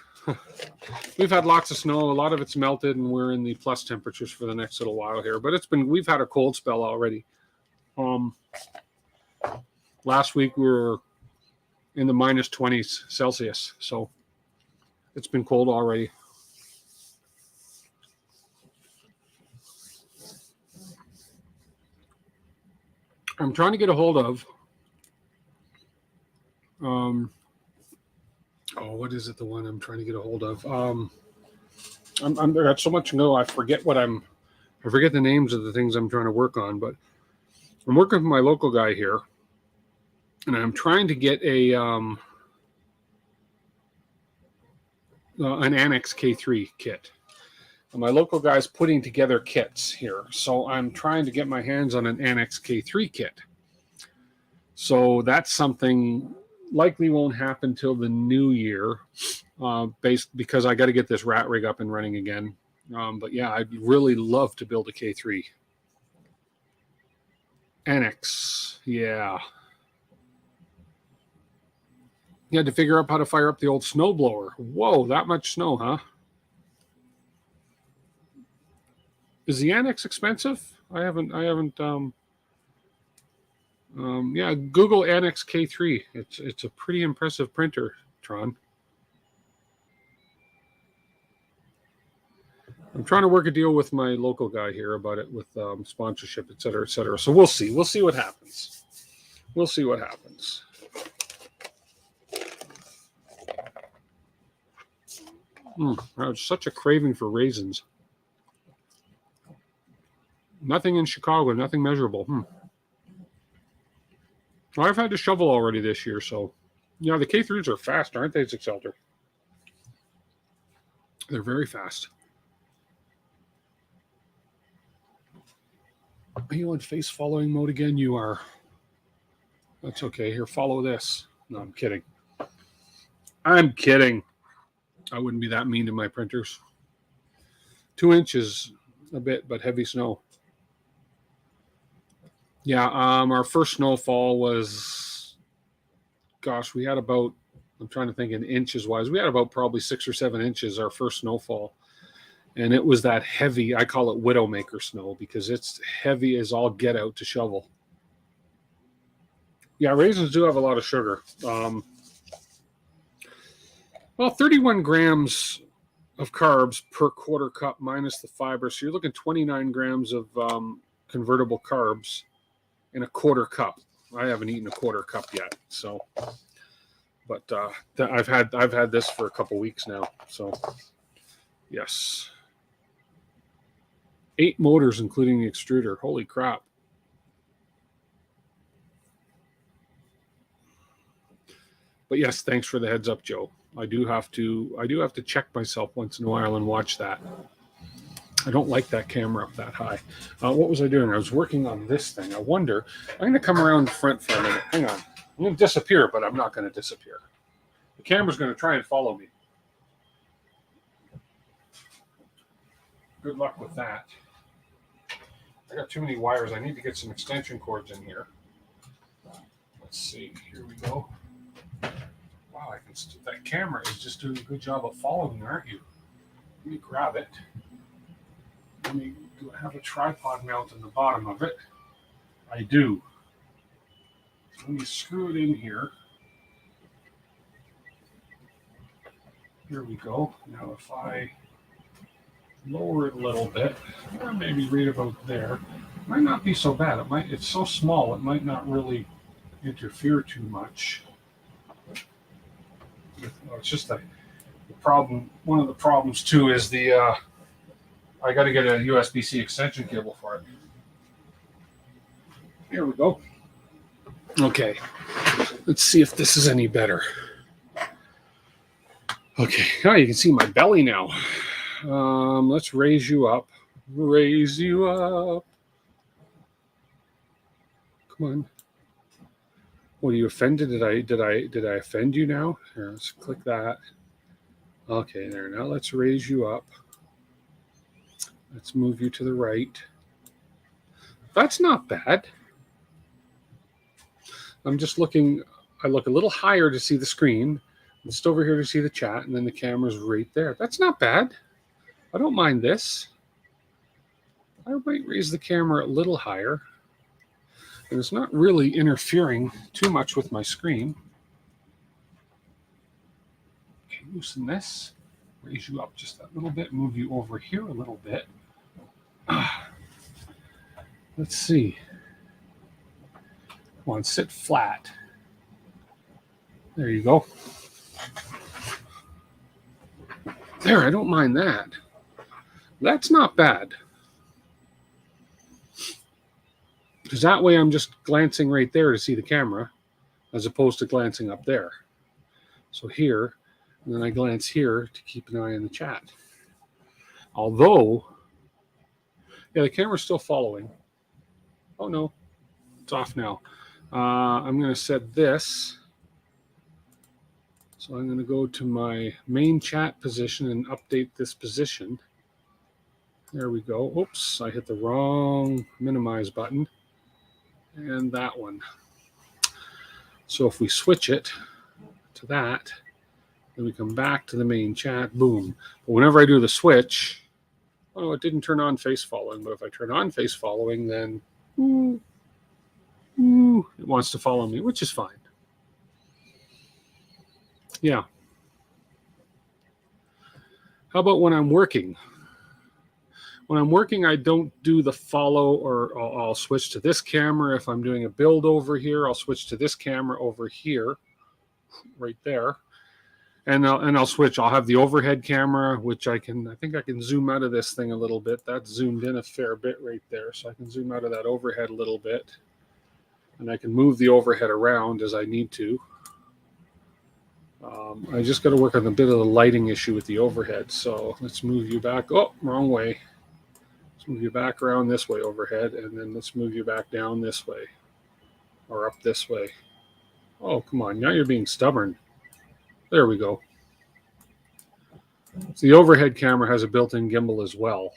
We've had lots of snow. A lot of it's melted, and we're in the plus temperatures for the next little while here. But we've had a cold spell already. Last week we were in the minus 20s Celsius, so it's been cold already. I'm trying to get a hold of what is it? The one I'm trying to get a hold of. I got so much to know. I forget the names of the things I'm trying to work on, but I'm working with my local guy here, and I'm trying to get an Annex K3 kit. And my local guy's putting together kits here, so I'm trying to get my hands on an Annex K3 kit. So that's something likely won't happen till the new year, because I got to get this rat rig up and running again. But yeah, I'd really love to build a K3. Annex, yeah. You had to figure out how to fire up the old snowblower. Whoa, that much snow, huh? Is the Annex expensive? I haven't. Yeah, Google Annex K3. It's a pretty impressive printer, Tron. I'm trying to work a deal with my local guy here about it with sponsorship, et cetera, et cetera. So we'll see. We'll see what happens. We'll see what happens. I have such a craving for raisins. Nothing in Chicago, nothing measurable. I've had to shovel already this year, so yeah, the K3s are fast, aren't they, Zixelter? They're very fast. Are you on face following mode again? You are. That's okay. Here, follow this. No, I'm kidding. I'm kidding. I wouldn't be that mean to my printers. 2 inches a bit, but heavy snow. Yeah, our first snowfall was, gosh, we had about, I'm trying to think in inches wise, we had about probably 6 or 7 inches our first snowfall. And it was that heavy, I call it Widowmaker snow because it's heavy as all get out to shovel. Yeah, raisins do have a lot of sugar. Well, 31 grams of carbs per quarter cup minus the fiber. So you're looking 29 grams of convertible carbs in a quarter cup. I haven't eaten a quarter cup yet, so. But I've had this for a couple weeks now. So, yes. 8 motors, including the extruder. Holy crap. But yes, thanks for the heads up, Joe. I do have to check myself once in a while and watch that. I don't like that camera up that high. What was I doing? I was working on this thing. I wonder, I'm going to come around the front for a minute. Hang on. I'm going to disappear, but I'm not going to disappear. The camera's going to try and follow me. Good luck with that. I got too many wires. I need to get some extension cords in here. Let's see. Here we go. Wow, that camera is just doing a good job of following, aren't you? Let me grab it. Do I have a tripod mount on the bottom of it? I do. Let me screw it in here. Here we go. Now if I lower it a little bit, or maybe right about there, it might not be so bad. It's so small, it might not really interfere too much. It's just the problem. One of the problems too is I got to get a USB-C extension cable for it. Here we go. Okay, let's see if this is any better. Okay, now you can see my belly now. Let's raise you up. Raise you up. Come on. What, are you offended? Did I offend you now? Here, let's click that. Okay, there. Now let's raise you up. Let's move you to the right. That's not bad. I'm just looking. I look a little higher to see the screen. I'm just over here to see the chat, and then the camera's right there. That's not bad. I don't mind this. I might raise the camera a little higher. And it's not really interfering too much with my screen. Okay, loosen this. Raise you up just a little bit. Move you over here a little bit. Let's see. Come on, sit flat. There you go. There, I don't mind that. That's not bad. Because that way I'm just glancing right there to see the camera as opposed to glancing up there. So here, and then I glance here to keep an eye on the chat. Although, yeah, the camera's still following. Oh no, it's off now. I'm going to set this So I'm going to go to my main chat position and update this position. There we go. Oops, I hit the wrong minimize button. And that one. So if we switch it to that, then we come back to the main chat, boom. But whenever I do the switch, oh, it didn't turn on face following, but if I turn on face following, then it wants to follow me, which is fine. Yeah. How about when I'm working? When I'm working, I don't do the follow, or I'll switch to this camera. If I'm doing a build over here, I'll switch to this camera over here, right there. And I'll switch. I'll have the overhead camera, which I think I can zoom out of this thing a little bit. That's zoomed in a fair bit right there. So I can zoom out of that overhead a little bit. And I can move the overhead around as I need to. I just got to work on a bit of the lighting issue with the overhead. So let's move you back. Oh, wrong way. Let's move you back around this way overhead. And then let's move you back down this way. Or up this way. Oh, come on. Now you're being stubborn. There we go. So the overhead camera has a built-in gimbal as well.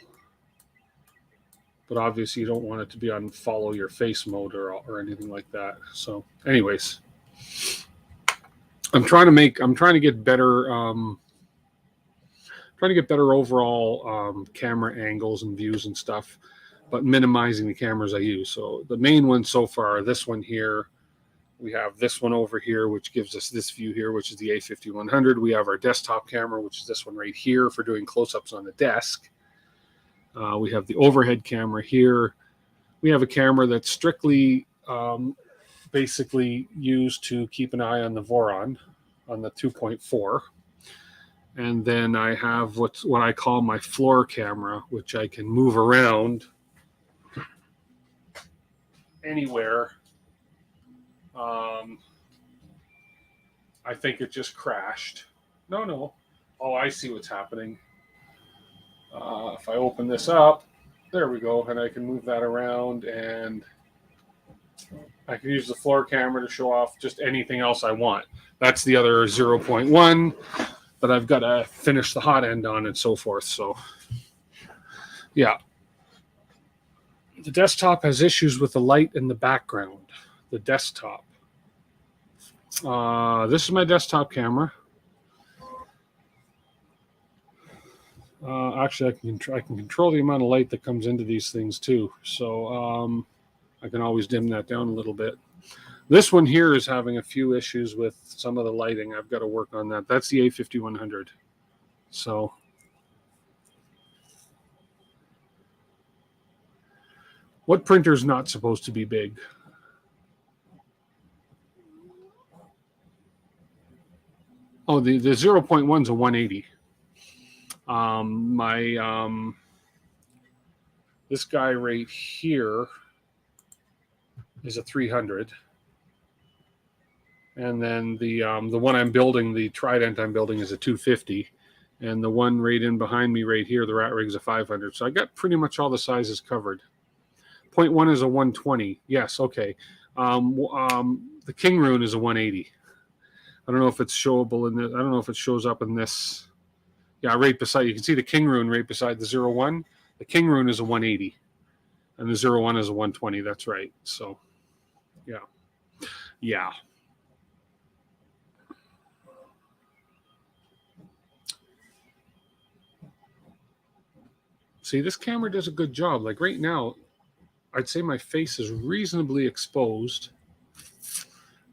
But obviously you don't want it to be on follow your face mode or anything like that. So anyways, I'm trying to get better overall camera angles and views and stuff, but minimizing the cameras I use. So the main ones so far are this one here. We have this one over here, which gives us this view here, which is the A5100. We have our desktop camera, which is this one right here for doing close-ups on the desk. We have the overhead camera here. We have a camera that's strictly basically used to keep an eye on the Voron on the 2.4. And then I have what I call my floor camera, which I can move around anywhere. I think it just crashed. No. Oh, I see what's happening. If I open this up, there we go, and I can move that around, and I can use the floor camera to show off just anything else I want. That's the other 0.1 that I've got to finish the hot end on and so forth. So, yeah. The desktop has issues with the light in the background. The desktop. This is my desktop camera. Actually, I can control the amount of light that comes into these things too. So I can always dim that down a little bit. This one here is having a few issues with some of the lighting. I've got to work on that. That's the A5100. So what printer is not supposed to be big? Oh, the 0.1 is a 180. This guy right here is a 300. And then the one I'm building, the Trident I'm building, is a 250. And the one right in behind me right here, the Rat Rig, is a 500. So I got pretty much all the sizes covered. 0.1 is a 120. Yes, okay. The King Rune is a 180. I don't know if it's showable in this. I don't know if it shows up in this. Yeah, right beside. You can see the King Rune right beside the 01. The King Rune is a 180. And the 01 is a 120. That's right. So, yeah. Yeah. See, this camera does a good job. Like right now, I'd say my face is reasonably exposed.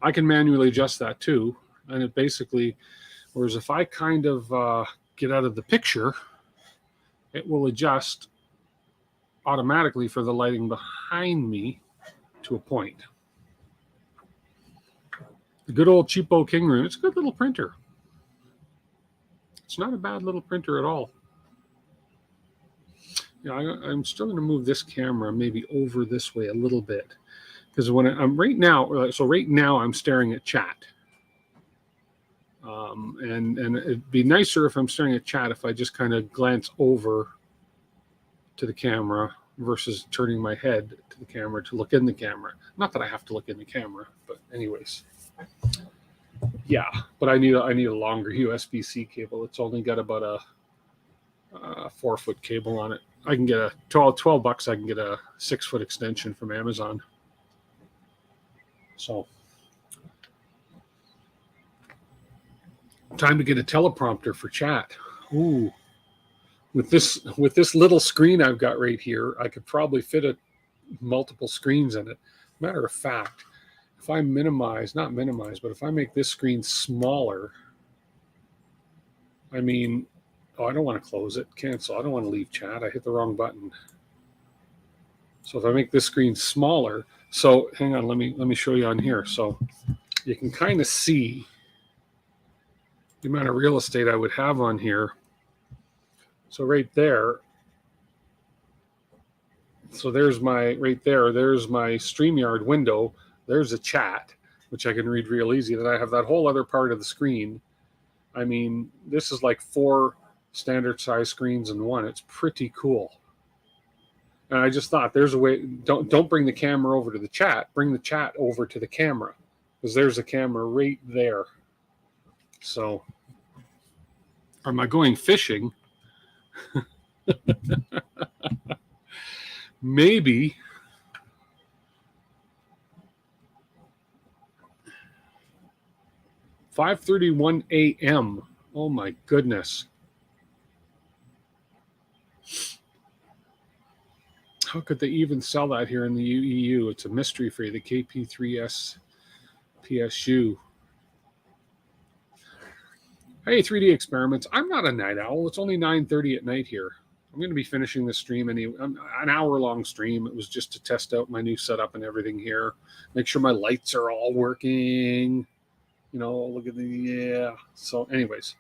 I can manually adjust that too. And it basically, whereas if I kind of get out of the picture, it will adjust automatically for the lighting behind me to a point. The good old cheapo King Rune, it's a good little printer. It's not a bad little printer at all. Yeah, I'm still going to move this camera maybe over this way a little bit, because when I'm right now I'm staring at chat. And it'd be nicer if I'm staring at chat if I just kind of glance over to the camera versus turning my head to the camera to look in the camera. Not that I have to look in the camera, but anyways. Yeah, but I need a longer USB-C cable. It's only got about a 4-foot cable on it. I can get a $12. I can get a 6-foot extension from Amazon. So, time to get a teleprompter for chat. Ooh, with this little screen I've got right here, I could probably fit multiple screens in it. Matter of fact, if I not minimize, but if I make this screen smaller, I mean, oh, I don't want to close it. Cancel. I don't want to leave chat. I hit the wrong button. So if I make this screen smaller, so hang on, let me show you on here. So you can kind of see the amount of real estate I would have on here. So right there, so there's my StreamYard window. There's a chat, which I can read real easy. Then I have that whole other part of the screen. I mean, this is like 4 standard size screens in one. It's pretty cool. And I just thought there's a way, don't bring the camera over to the chat, bring the chat over to the camera, because there's a camera right there. So, am I going fishing? Maybe. $5:31 a.m. Oh my goodness. How could they even sell that here in the EU? It's a mystery for you, the KP3S PSU. Hey, 3D Experiments. I'm not a night owl. It's only 9:30 at night here. I'm going to be finishing the stream an hour-long stream. It was just to test out my new setup and everything here. Make sure my lights are all working. You know, look at yeah. So anyways.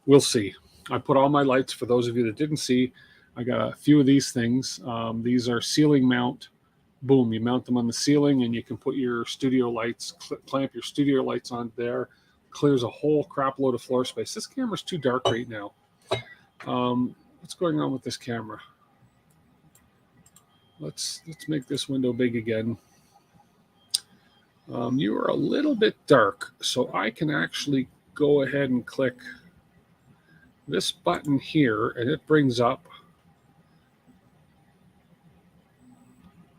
We'll see. I put all my lights, for those of you that didn't see, I got a few of these things. These are ceiling mount. Boom, you mount them on the ceiling and you can put your studio lights, clamp your studio lights on there. Clears a whole crap load of floor space. This camera's too dark right now. What's going on with this camera? Let's make this window big again. You are a little bit dark, so I can actually go ahead and click this button here, and it brings up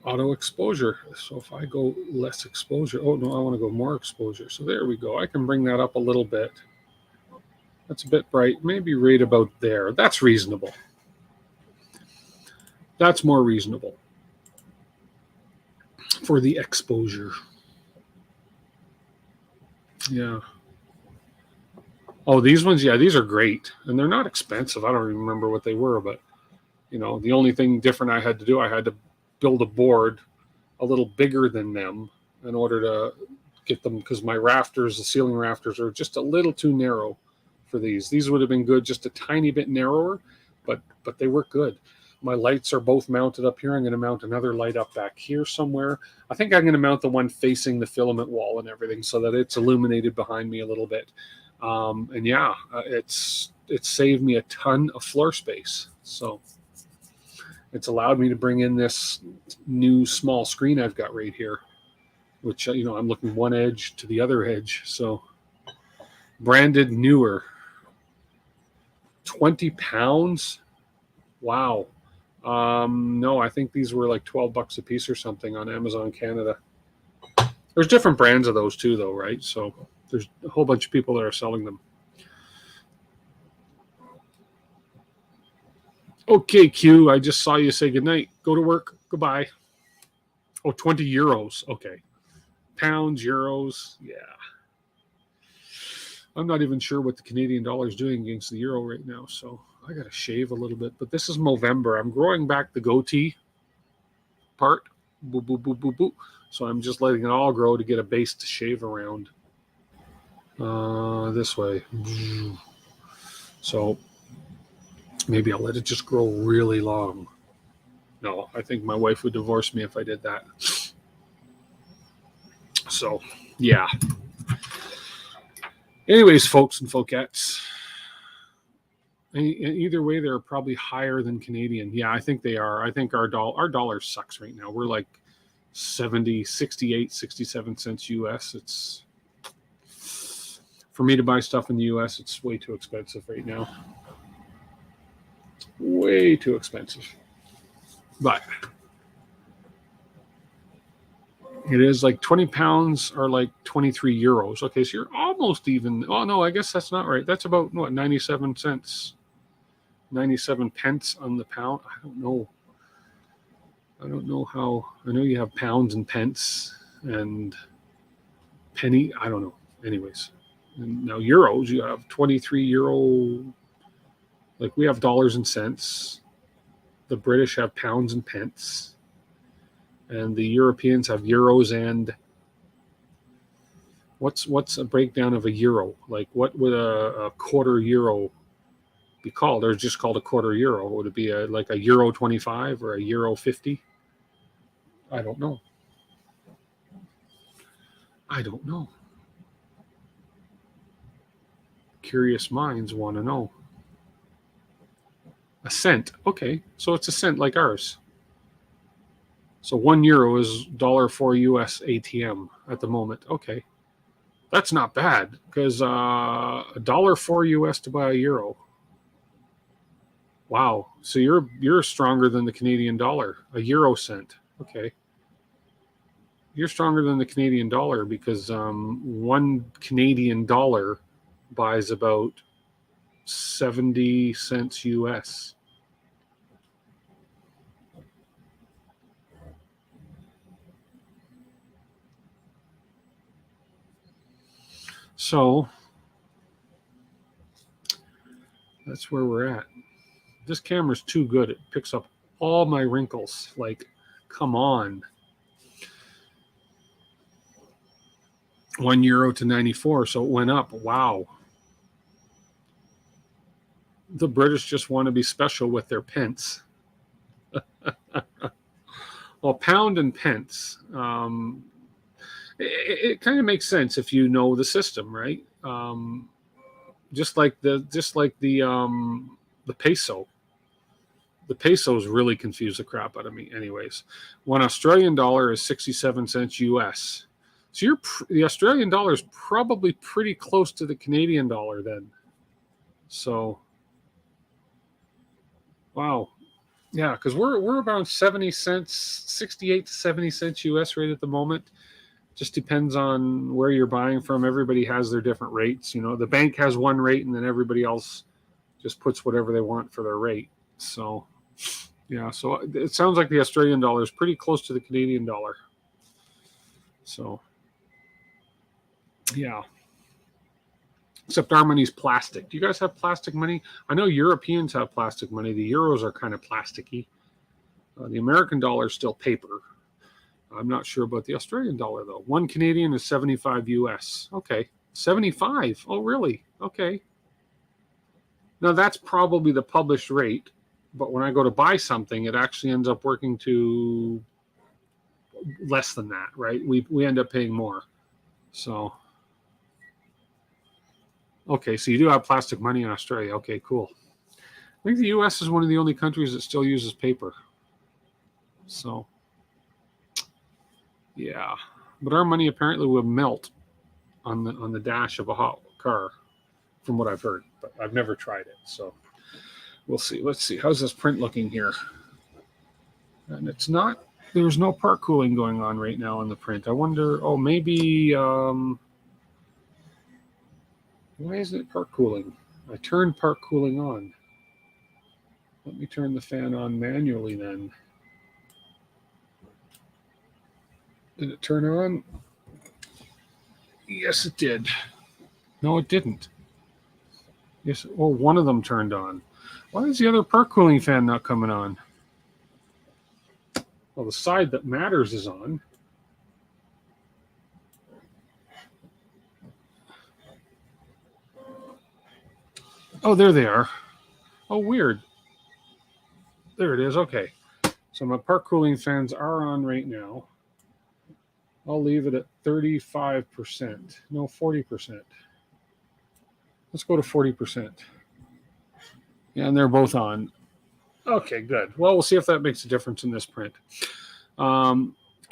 auto exposure. So if I go less exposure, oh no, I want to go more exposure. So there we go. I can bring that up a little bit. That's a bit bright, maybe right about there. That's reasonable. That's more reasonable for the exposure. Yeah. Oh, these ones, yeah, these are great. And they're not expensive. I don't even remember what they were, but you know, the only thing different I had to do, I had to build a board a little bigger than them in order to get them, because my rafters, the ceiling rafters, are just a little too narrow for these. These would have been good just a tiny bit narrower, but they work good. My lights are both mounted up here. I'm going to mount another light up back here somewhere. I think I'm going to mount the one facing the filament wall and everything so that it's illuminated behind me a little bit. And yeah, it's saved me a ton of floor space. So it's allowed me to bring in this new small screen I've got right here, which, you know, I'm looking one edge to the other edge. So branded Neewer, 20 pounds. Wow. No, I think these were like $12 a piece or something on Amazon Canada. There's different brands of those too, though, right? So there's a whole bunch of people that are selling them. Okay, Q, I just saw you say goodnight. Go to work. Goodbye. Oh, 20 euros. Okay. Pounds, euros. Yeah. I'm not even sure what the Canadian dollar is doing against the euro right now, so I got to shave a little bit. But this is Movember. I'm growing back the goatee part. Boo, boo, boo, boo, boo. So I'm just letting it all grow to get a base to shave around. This way. So maybe I'll let it just grow really long. No, I think my wife would divorce me if I did that. So, yeah. Anyways, folks and folkettes, either way, they're probably higher than Canadian. Yeah, I think they are. I think our dollar sucks right now. We're like 70, 68, 67 cents US. It's for me to buy stuff in the US, it's way too expensive right now. Way too expensive. But it is like 20 pounds or like 23 euros. Okay, so you're almost even. Oh, no, I guess that's not right. That's about, what, 97 cents? 97 pence on the pound? I don't know. I don't know how. I know you have pounds and pence and penny. I don't know. Anyways. And now euros, you have 23 euro. Like we have dollars and cents. The British have pounds and pence. And the Europeans have euros and what's a breakdown of a euro? Like what would a quarter euro be called? Or just called a quarter euro? Would it be like a euro 25 or a euro 50? I don't know. I don't know. Curious minds want to know. A cent. Okay, so it's a cent like ours. So 1 euro is $1.04 US ATM at the moment. Okay. That's not bad because $1.04 US to buy a euro. Wow. So you're stronger than the Canadian dollar, a euro cent. Okay. You're stronger than the Canadian dollar because 1 Canadian dollar buys about 70 cents US. So that's where we're at. This camera's too good. It picks up all my wrinkles. Like, come on. 1 euro to 94, so it went up. Wow. The British just want to be special with their pence. Well, pound and pence. It kind of makes sense if you know the system, right? Just like the peso. The pesos really confuse the crap out of me. Anyways, 1 Australian dollar is 67 cents US. So the Australian dollar is probably pretty close to the Canadian dollar then. So, wow. Yeah, because we're about 70 cents, 68 to 70 cents US rate at the moment. Just depends on where you're buying from. Everybody has their different rates. You know, the bank has one rate and then everybody else just puts whatever they want for their rate. So, yeah, so it sounds like the Australian dollar is pretty close to the Canadian dollar. So, yeah. Except our money's plastic. Do you guys have plastic money? I know Europeans have plastic money. The euros are kind of plasticky. The American dollar is still paper. I'm not sure about the Australian dollar, though. 1 Canadian is 75 US. Okay. 75? Oh, really? Okay. Now, that's probably the published rate. But when I go to buy something, it actually ends up working to less than that, right? We end up paying more. So, okay, so you do have plastic money in Australia. Okay, cool. I think the US is one of the only countries that still uses paper. So, yeah. But our money apparently will melt on the dash of a hot car, from what I've heard. But I've never tried it, so we'll see. Let's see. How's this print looking here? And it's not. There's no part cooling going on right now on the print. I wonder. Oh, maybe. Why isn't it part cooling? I turned part cooling on. Let me turn the fan on manually then. Did it turn on? Yes, it did. No, it didn't. Yes. Oh, one of them turned on. Why is the other part cooling fan not coming on? Well, the side that matters is on. Oh, there they are. Oh, weird. There it is. Okay. So my part cooling fans are on right now. I'll leave it at 35%. No, 40%. Let's go to 40%. Yeah, and they're both on. Okay, good. Well, we'll see if that makes a difference in this print.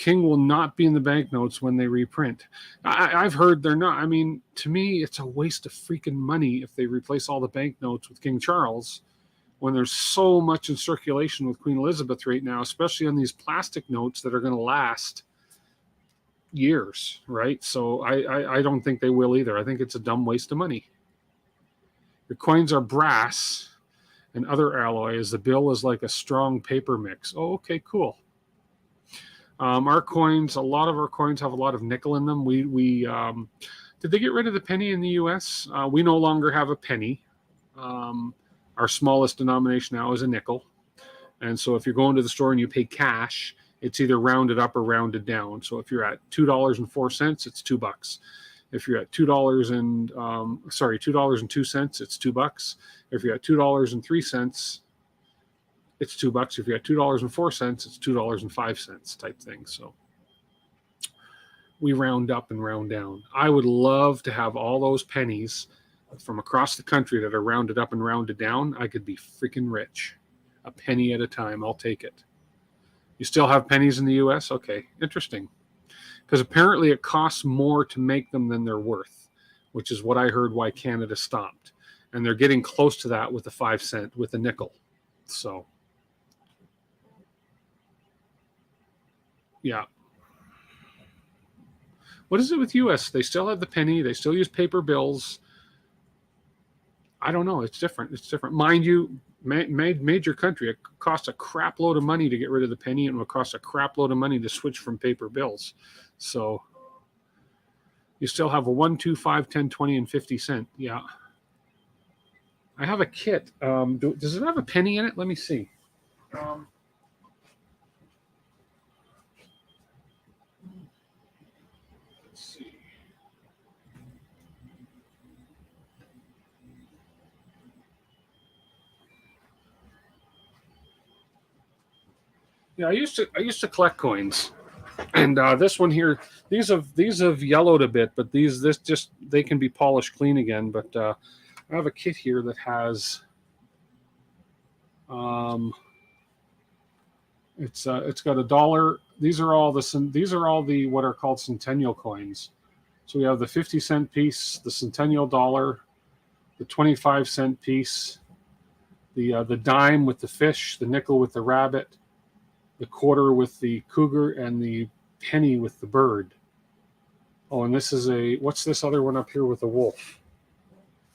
King will not be in the banknotes when they reprint. I've heard they're not. I mean, to me, it's a waste of freaking money if they replace all the banknotes with King Charles when there's so much in circulation with Queen Elizabeth right now, especially on these plastic notes that are going to last years, right? So I don't think they will either. I think it's a dumb waste of money. The coins are brass and other alloys. The bill is like a strong paper mix. Oh, okay, cool. Our coins, a lot of our coins have a lot of nickel in them. We did they get rid of the penny in the U.S.? We no longer have a penny. Our smallest denomination now is a nickel. And so if you're going to the store and you pay cash, it's either rounded up or rounded down. So if you're at $2.04, it's $2. If you're at $2.02, it's $2. If you're at $2.03, it's $2. If you're at $2.04, it's $2.05 type thing. So we round up and round down. I would love to have all those pennies from across the country that are rounded up and rounded down. I could be freaking rich. A penny at a time. I'll take it. You still have pennies in the U.S.? Okay, interesting. Because apparently it costs more to make them than they're worth, which is what I heard why Canada stopped. And they're getting close to that with the 5 cent, with the nickel. So, yeah. What is it with U.S.? They still have the penny. They still use paper bills. I don't know. It's different. It's different. Mind you, major country, it costs a crap load of money to get rid of the penny, and it will cost a crap load of money to switch from paper bills. So you still have a 1, 2, 5, 10, 20, and 50 cent. Yeah. I have a kit. Does it have a penny in it? Let me see. Let's see. Yeah, I used to collect coins, and this one here, these have yellowed a bit, but they can be polished clean again. But I have a kit here that has, it's got $1. These are all the what are called centennial coins. So we have the 50-cent piece, the centennial dollar, the 25-cent piece, the dime with the fish, the nickel with the rabbit, the quarter with the cougar, and the penny with the bird. Oh, and this is what's this other one up here with the wolf?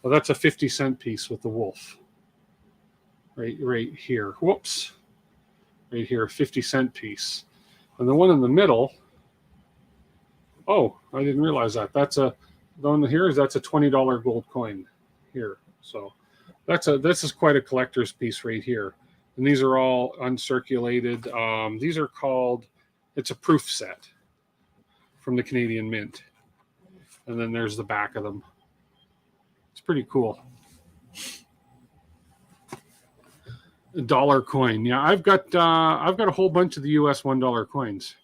Well, that's a 50-cent piece with the wolf. Right here. Whoops. Right here, 50-cent piece. And the one in the middle, oh, I didn't realize that. That's the one here that's a $20 gold coin here. So this is quite a collector's piece right here. And these are all uncirculated. These are called, it's a proof set from the Canadian Mint. And then there's the back of them. It's pretty cool. A dollar coin. Yeah, I've got a whole bunch of the US $1 coins.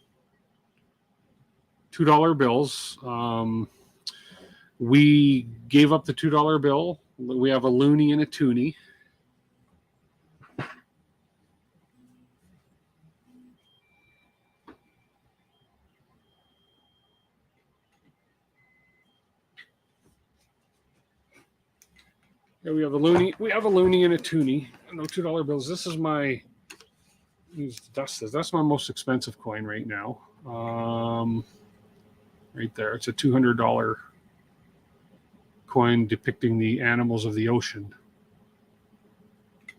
$2 bills. We gave up the $2 bill. We have a loonie and a toonie. Yeah, we have a loonie and a toonie. No $2 bills. This is my that's my most expensive coin right now. Right there. It's a $200 coin depicting the animals of the ocean.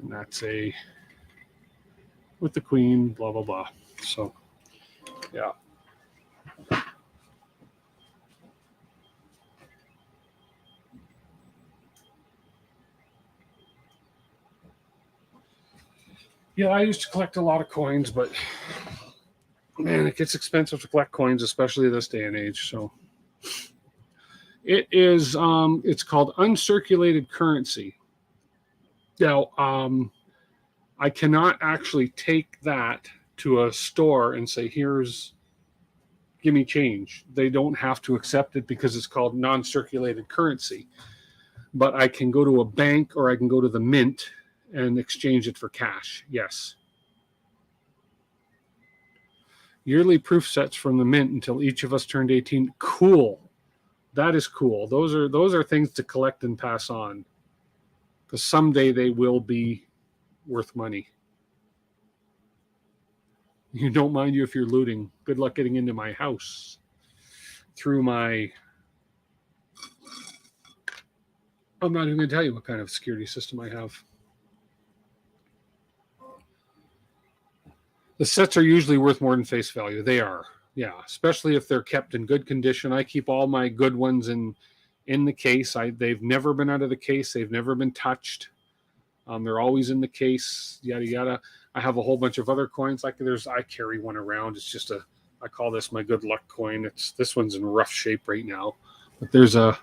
And that's with the queen, blah blah blah. So yeah. Yeah, I used to collect a lot of coins, but man, it gets expensive to collect coins, especially this day and age. So it is it's called uncirculated currency. Now, I cannot actually take that to a store and say, give me change. They don't have to accept it because it's called non-circulated currency. But I can go to a bank or I can go to the mint and exchange it for cash. Yes. Yearly proof sets from the mint until each of us turned 18. Cool. That is cool. Those are things to collect and pass on, because someday they will be worth money. You don't mind you if you're looting. Good luck getting into my house through my... I'm not even going to tell you what kind of security system I have. The sets are usually worth more than face value. They are. Yeah, especially if they're kept in good condition. I keep all my good ones in the case. They've never been out of the case. They've never been touched. They're always in the case. Yada yada. I have a whole bunch of other coins. I carry one around. It's just I call this my good luck coin. This one's in rough shape right now, but there's that's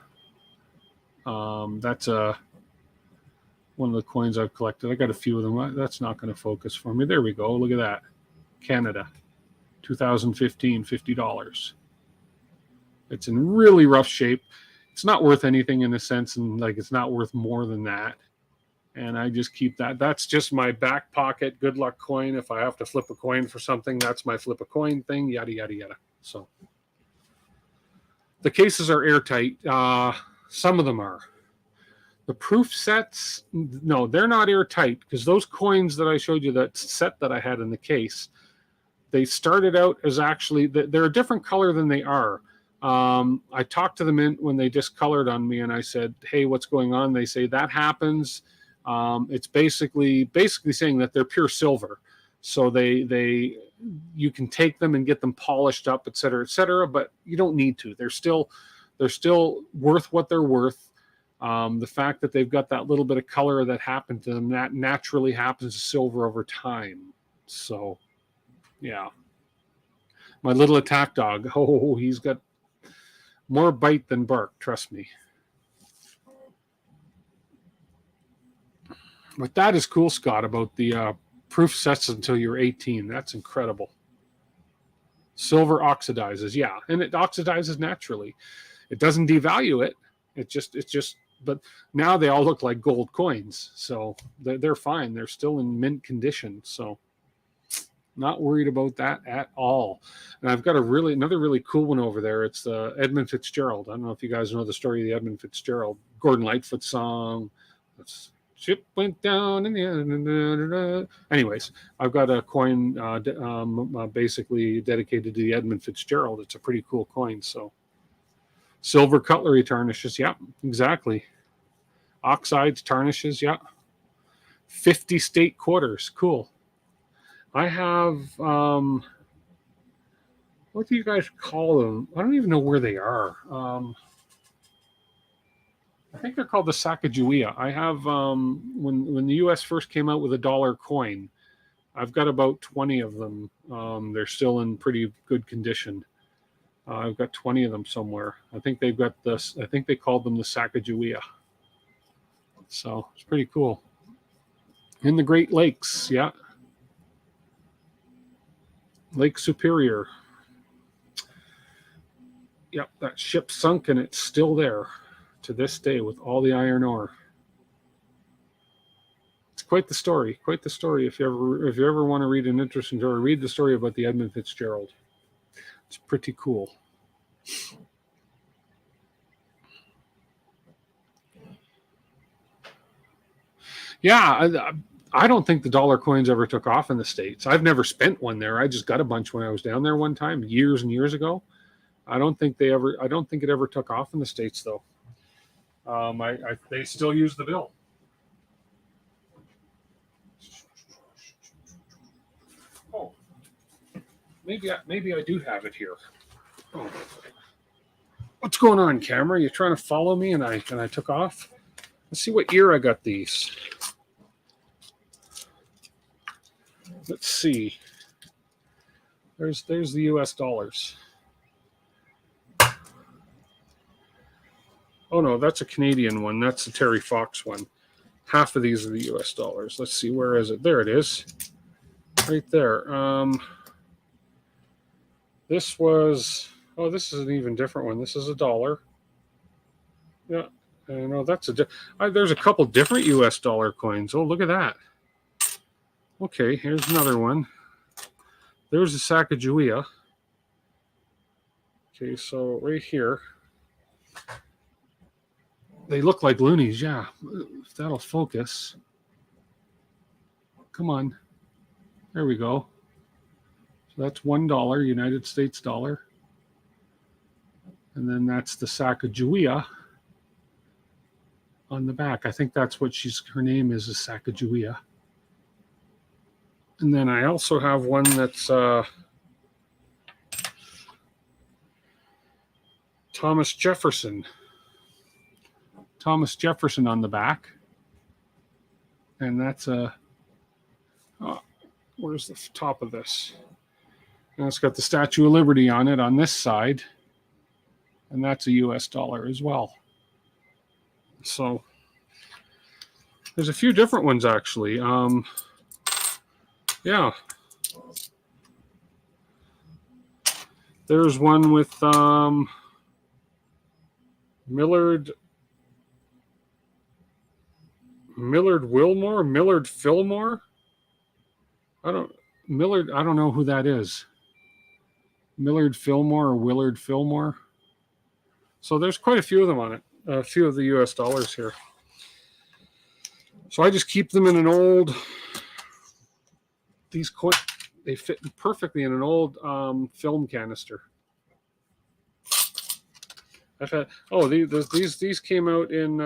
one of the coins I've collected. I got a few of them. That's not going to focus for me. There we go. Look at that. Canada, 2015, $50. It's in really rough shape. It's not worth anything in a sense, and like it's not worth more than that. And I just keep that. That's just my back pocket good luck coin. If I have to flip a coin for something, that's my flip a coin thing, yada, yada, yada. So the cases are airtight. Some of them are. The proof sets, no, they're not airtight, because those coins that I showed you, that set that I had in the case, they started out as actually, they're a different color than they are. I talked to the mint when they discolored on me, and I said, hey, what's going on? They say that happens. It's basically saying that they're pure silver. So you can take them and get them polished up, et cetera, but you don't need to. They're still worth what they're worth. The fact that they've got that little bit of color that happened to them, that naturally happens to silver over time. So, yeah. My little attack dog, he's got more bite than bark, trust me. But that is cool, Scott, about the proof sets until you're 18. That's incredible. Silver oxidizes, yeah, and it oxidizes naturally. It doesn't devalue it. It's just. But now they all look like gold coins, so they're fine. They're still in mint condition, so not worried about that at all. And I've got another really cool one over there. It's the Edmund Fitzgerald. I don't know if you guys know the story of the Edmund Fitzgerald Gordon Lightfoot song. Ship went down in the end. Anyways, I've got a coin basically dedicated to the Edmund Fitzgerald. It's a pretty cool coin. So silver cutlery tarnishes, yeah, exactly. Oxides, tarnishes, yeah. 50 state quarters, cool. I have, what do you guys call them? I don't even know where they are. I think they're called the Sacagawea. I have, when the U.S. first came out with a dollar coin, I've got about 20 of them. They're still in pretty good condition. I've got 20 of them somewhere. I think they called them the Sacagawea. So it's pretty cool. In the Great Lakes, yeah. Lake Superior. Yep, that ship sunk and it's still there to this day with all the iron ore. It's quite the story. Quite the story. If you ever want to read an interesting story, read the story about the Edmund Fitzgerald. It's pretty cool. Yeah, I don't think the dollar coins ever took off in the States. I've never spent one there. I just got a bunch when I was down there one time, years and years ago. I don't think it ever took off in the States though. They still use the bill. Oh, maybe I do have it here. Oh. What's going on, camera? You trying to follow me and I took off? Let's see what year I got these. Let's see. There's the US dollars. Oh no, that's a Canadian one. That's the Terry Fox one. Half of these are the US dollars. Let's see, where is it? There it is. Right there. This is an even different one. This is $1. Yeah. No, there's a couple different US dollar coins. Oh, look at that. Okay, here's another one. There's a Sacagawea. Okay, so right here, they look like loonies. Yeah, if that'll focus. Come on. There we go. So that's $1 United States dollar. And then that's the Sacagawea on the back. I think that's what her name is Sacagawea. And then I also have one that's Thomas Jefferson. Thomas Jefferson on the back. And that's where's the top of this? And it's got the Statue of Liberty on it on this side. And that's a US dollar as well. So there's a few different ones actually. Yeah. There's one with Millard Fillmore. I don't know who that is. Millard Fillmore or Willard Fillmore. So there's quite a few of them on it. A few of the US dollars here. So I just keep them in an old, these coins, they fit perfectly in an old film canister. I've had, these came out in,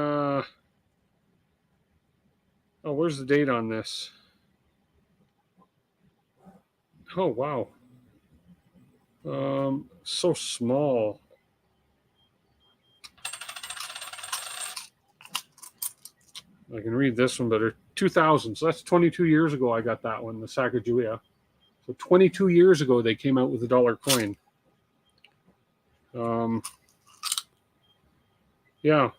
where's the date on this? Oh, wow. So small. I can read this one better. 2000. So that's 22 years ago I got that one, the Sacagawea. So 22 years ago they came out with a dollar coin. Yeah.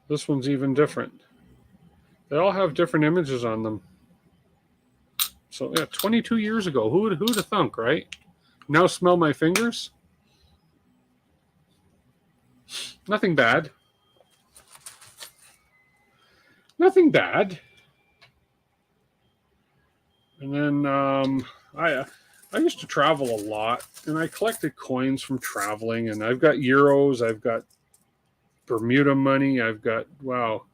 This one's even different. They all have different images on them. So yeah, 22 years ago. Who'd have thunk, right? Now smell my fingers. Nothing bad. Nothing bad. And then I used to travel a lot, and I collected coins from traveling. And I've got euros. I've got Bermuda money. I've got, wow,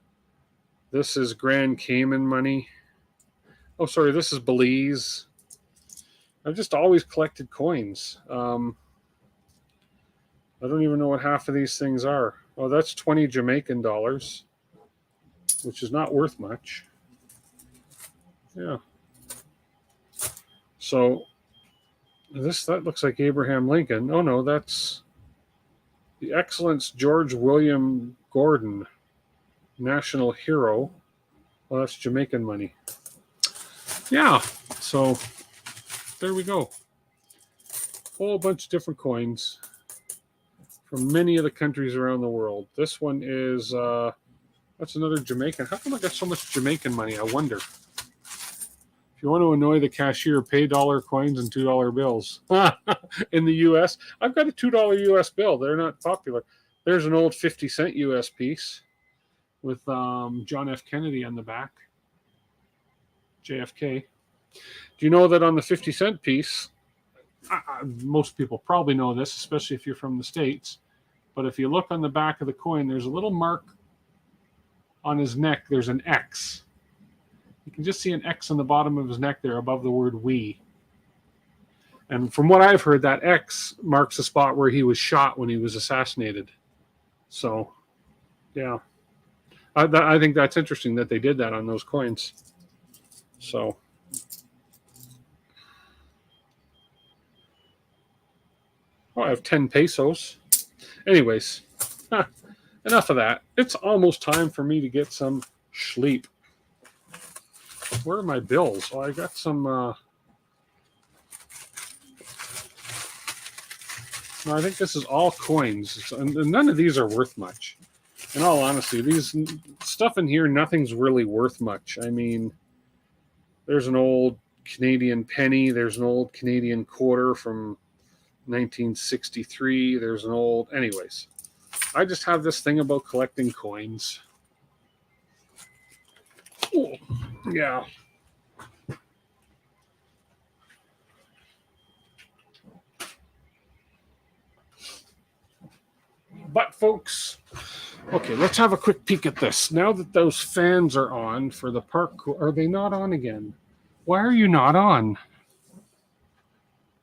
this is Grand Cayman money. Oh, sorry, this is Belize. I've just always collected coins. I don't even know what half of these things are. Oh, that's 20 Jamaican dollars, which is not worth much. Yeah. So that looks like Abraham Lincoln. Oh no, that's the Excellence George William Gordon, national hero. Well, that's Jamaican money. Yeah. So there we go. Whole bunch of different coins from many of the countries around the world. This one is, that's another Jamaican. How come I got so much Jamaican money? I wonder. If you want to annoy the cashier, pay dollar coins and $2 bills. In the U.S., I've got a $2 U.S. bill. They're not popular. There's an old 50-cent U.S. piece with John F. Kennedy on the back. JFK. Do you know that on the 50-cent piece, most people probably know this, especially if you're from the States, but if you look on the back of the coin, there's a little mark on his neck. There's an X. You can just see an X on the bottom of his neck there above the word "we." And from what I've heard, that X marks the spot where he was shot when he was assassinated. So, yeah. I think that's interesting that they did that on those coins. So, I have 10 pesos. Anyways, enough of that. It's almost time for me to get some sleep. Where are my bills? Well, I got some. I think this is all coins, and none of these are worth much. In all honesty, these stuff in here, nothing's really worth much. I mean, there's an old Canadian penny. There's an old Canadian quarter from 1963. There's an old. Anyways, I just have this thing about collecting coins. Ooh. Yeah. But folks, okay, let's have a quick peek at this. Now that those fans are on for the park, are they not on again? Why are you not on?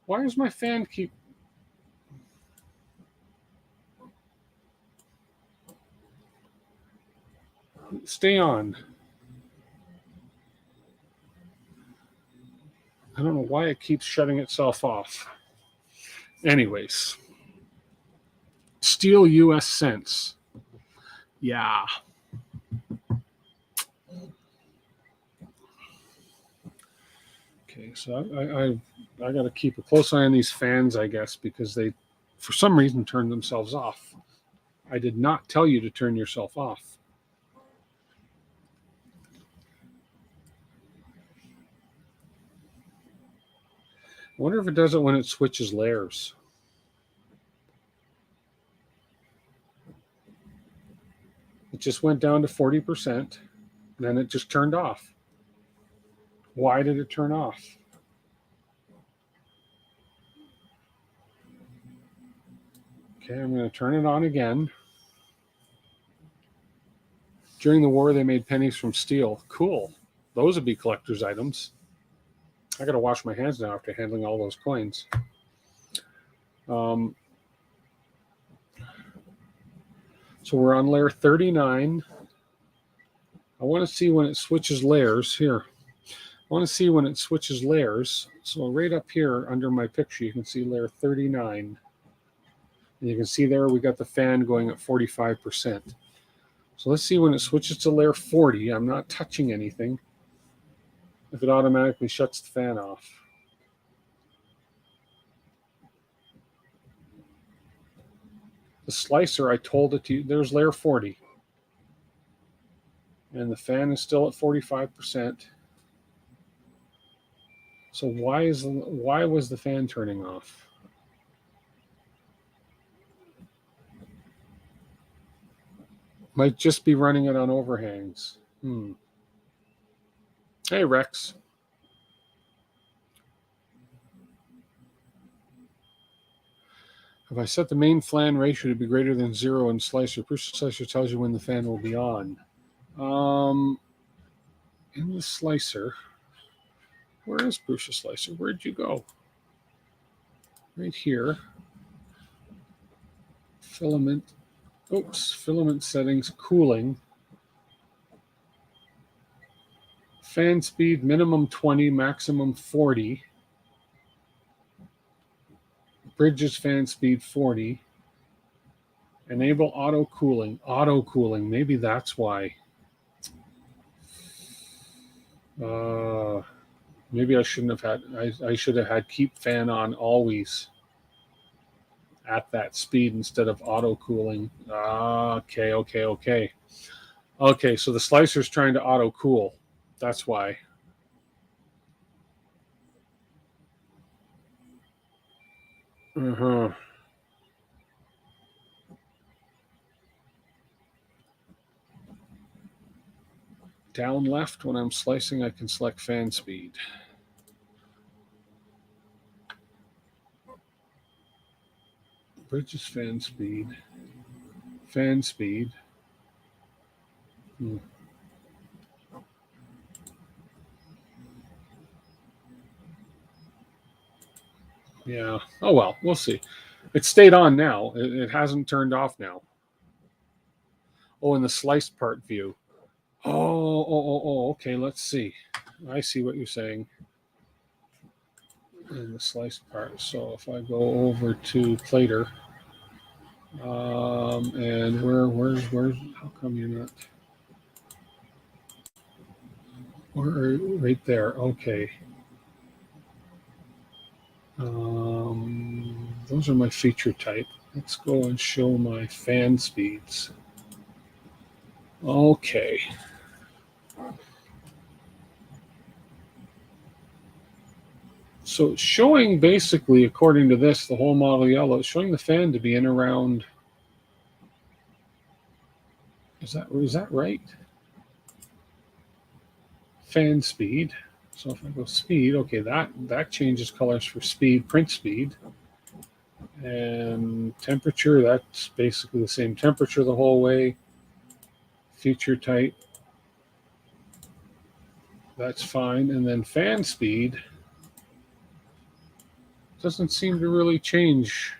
Why does my fan keep... Stay on. I don't know why it keeps shutting itself off. Anyways, Steel US cents. Yeah. Okay, so I got to keep a close eye on these fans, I guess, because they, for some reason, turned themselves off. I did not tell you to turn yourself off. I wonder if it does it when it switches layers. It just went down to 40%, then it just turned off. Why did it turn off? Okay, I'm going to turn it on again. During the war, they made pennies from steel. Cool. Those would be collector's items. I got to wash my hands now after handling all those coins. So we're on layer 39. I want to see when it switches layers here. I want to see when it switches layers. So right up here under my picture, you can see layer 39. And you can see there we got the fan going at 45%. So let's see when it switches to layer 40. I'm not touching anything. If it automatically shuts the fan off. The slicer, I told it to, there's layer 40. And the fan is still at 45%. So why was the fan turning off? Might just be running it on overhangs. Hey, Rex. If I set the main fan ratio to be greater than 0 in Slicer, Prusa Slicer tells you when the fan will be on. In the Slicer, where is Prusa Slicer? Where'd you go? Right here. Filament. Oops, filament settings, cooling. Fan speed, minimum 20, maximum 40. Bridges fan speed 40. Enable auto cooling. Auto cooling. Maybe that's why. Maybe I shouldn't have had. I should have had keep fan on always at that speed instead of auto cooling. Okay. Okay, so the slicer's trying to auto cool. That's why. Down left, when I'm slicing, I can select fan speed. Bridges fan speed. Fan speed. Yeah. Oh, well, we'll see. It stayed on now. It hasn't turned off now. Oh, in the sliced part view. Oh, okay, let's see. I see what you're saying. In the sliced part. So if I go over to Plater, and where's how come you're not? Right there. Okay. Those are my feature type. Let's go and show my fan speeds. Okay. So it's showing basically, according to this, the whole model yellow, it's showing the fan to be in around. Is that right? fan speed. So if I go speed, okay, that changes colors for speed, print speed. And temperature, that's basically the same temperature the whole way. Feature type, that's fine. And then fan speed doesn't seem to really change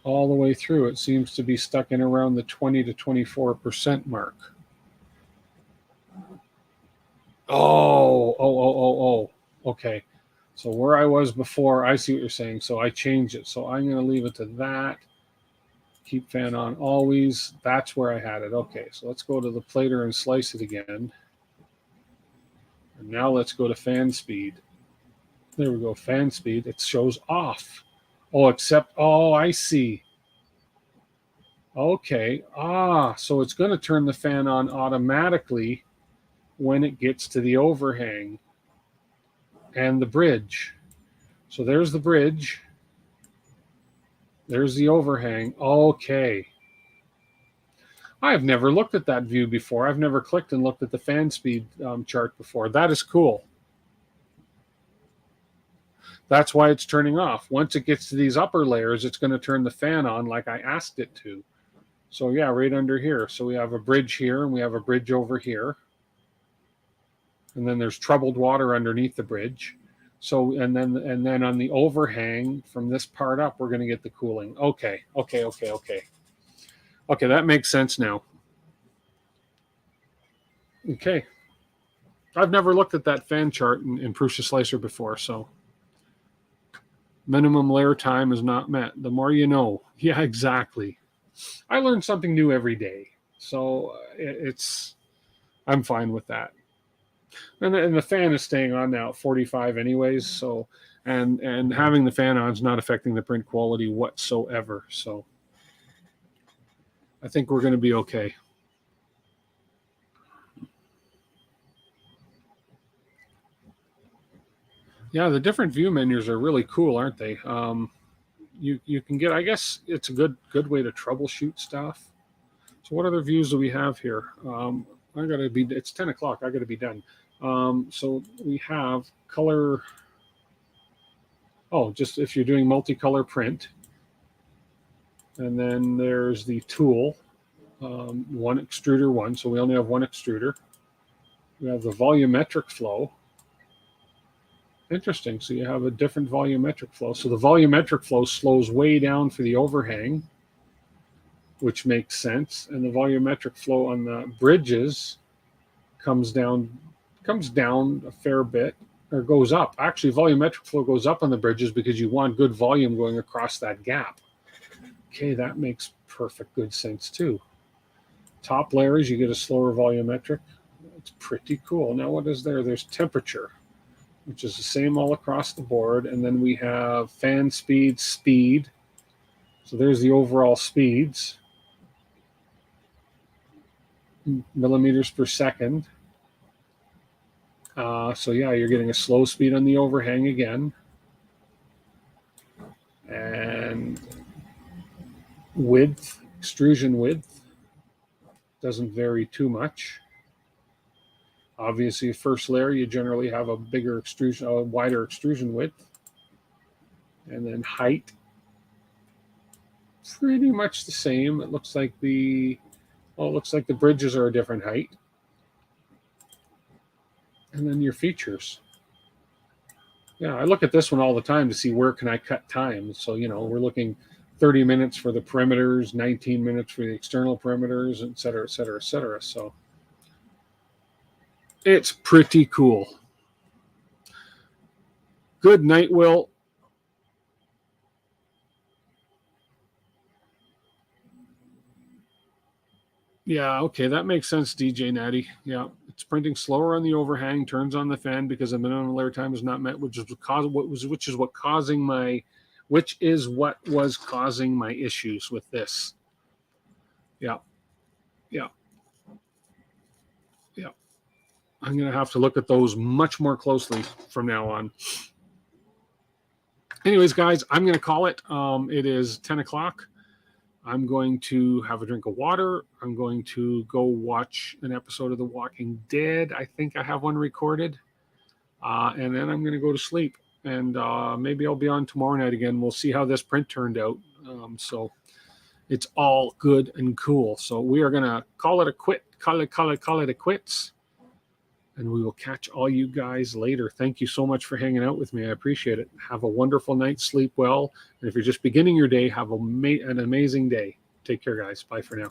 all the way through. It seems to be stuck in around the 20 to 24% mark. Oh. Okay. So where I was before, I see what you're saying. So I changed it. So I'm going to leave it to that. Keep fan on always. That's where I had it. Okay. So let's go to the plater and slice it again. And now let's go to fan speed. There we go. Fan speed. It shows off. Oh, I see. Okay. So it's going to turn the fan on automatically when it gets to the overhang and the bridge. So there's the bridge. There's the overhang. Okay. I've never looked at that view before. I've never clicked and looked at the fan speed chart before. That is cool. That's why it's turning off. Once it gets to these upper layers, it's going to turn the fan on like I asked it to. So yeah, right under here. So we have a bridge here and we have a bridge over here. And then there's troubled water underneath the bridge. So and then on the overhang from this part up, we're going to get the cooling. Okay, that makes sense now. Okay. I've never looked at that fan chart in Prusa Slicer before, so minimum layer time is not met. The more you know. Yeah, exactly. I learn something new every day. So I'm fine with that. And the fan is staying on now at 45 anyways, so and having the fan on is not affecting the print quality whatsoever. So I think we're going to be okay. Yeah, the different view menus are really cool, aren't they? You can get, I guess it's a good way to troubleshoot stuff. So what other views do we have here? It's 10 o'clock. I got to be done. So we have color. Oh, just if you're doing multicolor print. And then there's the tool, one extruder one. So we only have one extruder. We have the volumetric flow. Interesting. So you have a different volumetric flow. So the volumetric flow slows way down for the overhang, which makes sense. And the volumetric flow on the bridges comes down a fair bit, or goes up. Actually, volumetric flow goes up on the bridges because you want good volume going across that gap. Okay, that makes perfect good sense too. Top layers, you get a slower volumetric. It's pretty cool. Now what is there? There's temperature, which is the same all across the board. And then we have fan speed. So there's the overall speeds. Millimeters per second. So yeah, you're getting a slow speed on the overhang again. And width, extrusion width, doesn't vary too much. Obviously, first layer, you generally have a wider extrusion width. And then height, pretty much the same. It looks like the bridges are a different height. And then your features. Yeah, I look at this one all the time to see where can I cut time. So, we're looking 30 minutes for the perimeters, 19 minutes for the external perimeters, et cetera, et cetera, et cetera. So it's pretty cool. Good night, Will. Yeah, okay, that makes sense, DJ Natty. Yeah, it's printing slower on the overhang, turns on the fan because the minimum layer time is not met, which is what was causing my issues with this. Yeah. I'm going to have to look at those much more closely from now on. Anyways, guys, I'm going to call it. It is 10 o'clock. I'm going to have a drink of water. I'm going to go watch an episode of The Walking Dead. I think I have one recorded. And then I'm going to go to sleep. And maybe I'll be on tomorrow night again. We'll see how this print turned out. So it's all good and cool. So we are going to call it a quit. Call it a quits. And we will catch all you guys later. Thank you so much for hanging out with me. I appreciate it. Have a wonderful night. Sleep well. And if you're just beginning your day, have an amazing day. Take care, guys. Bye for now.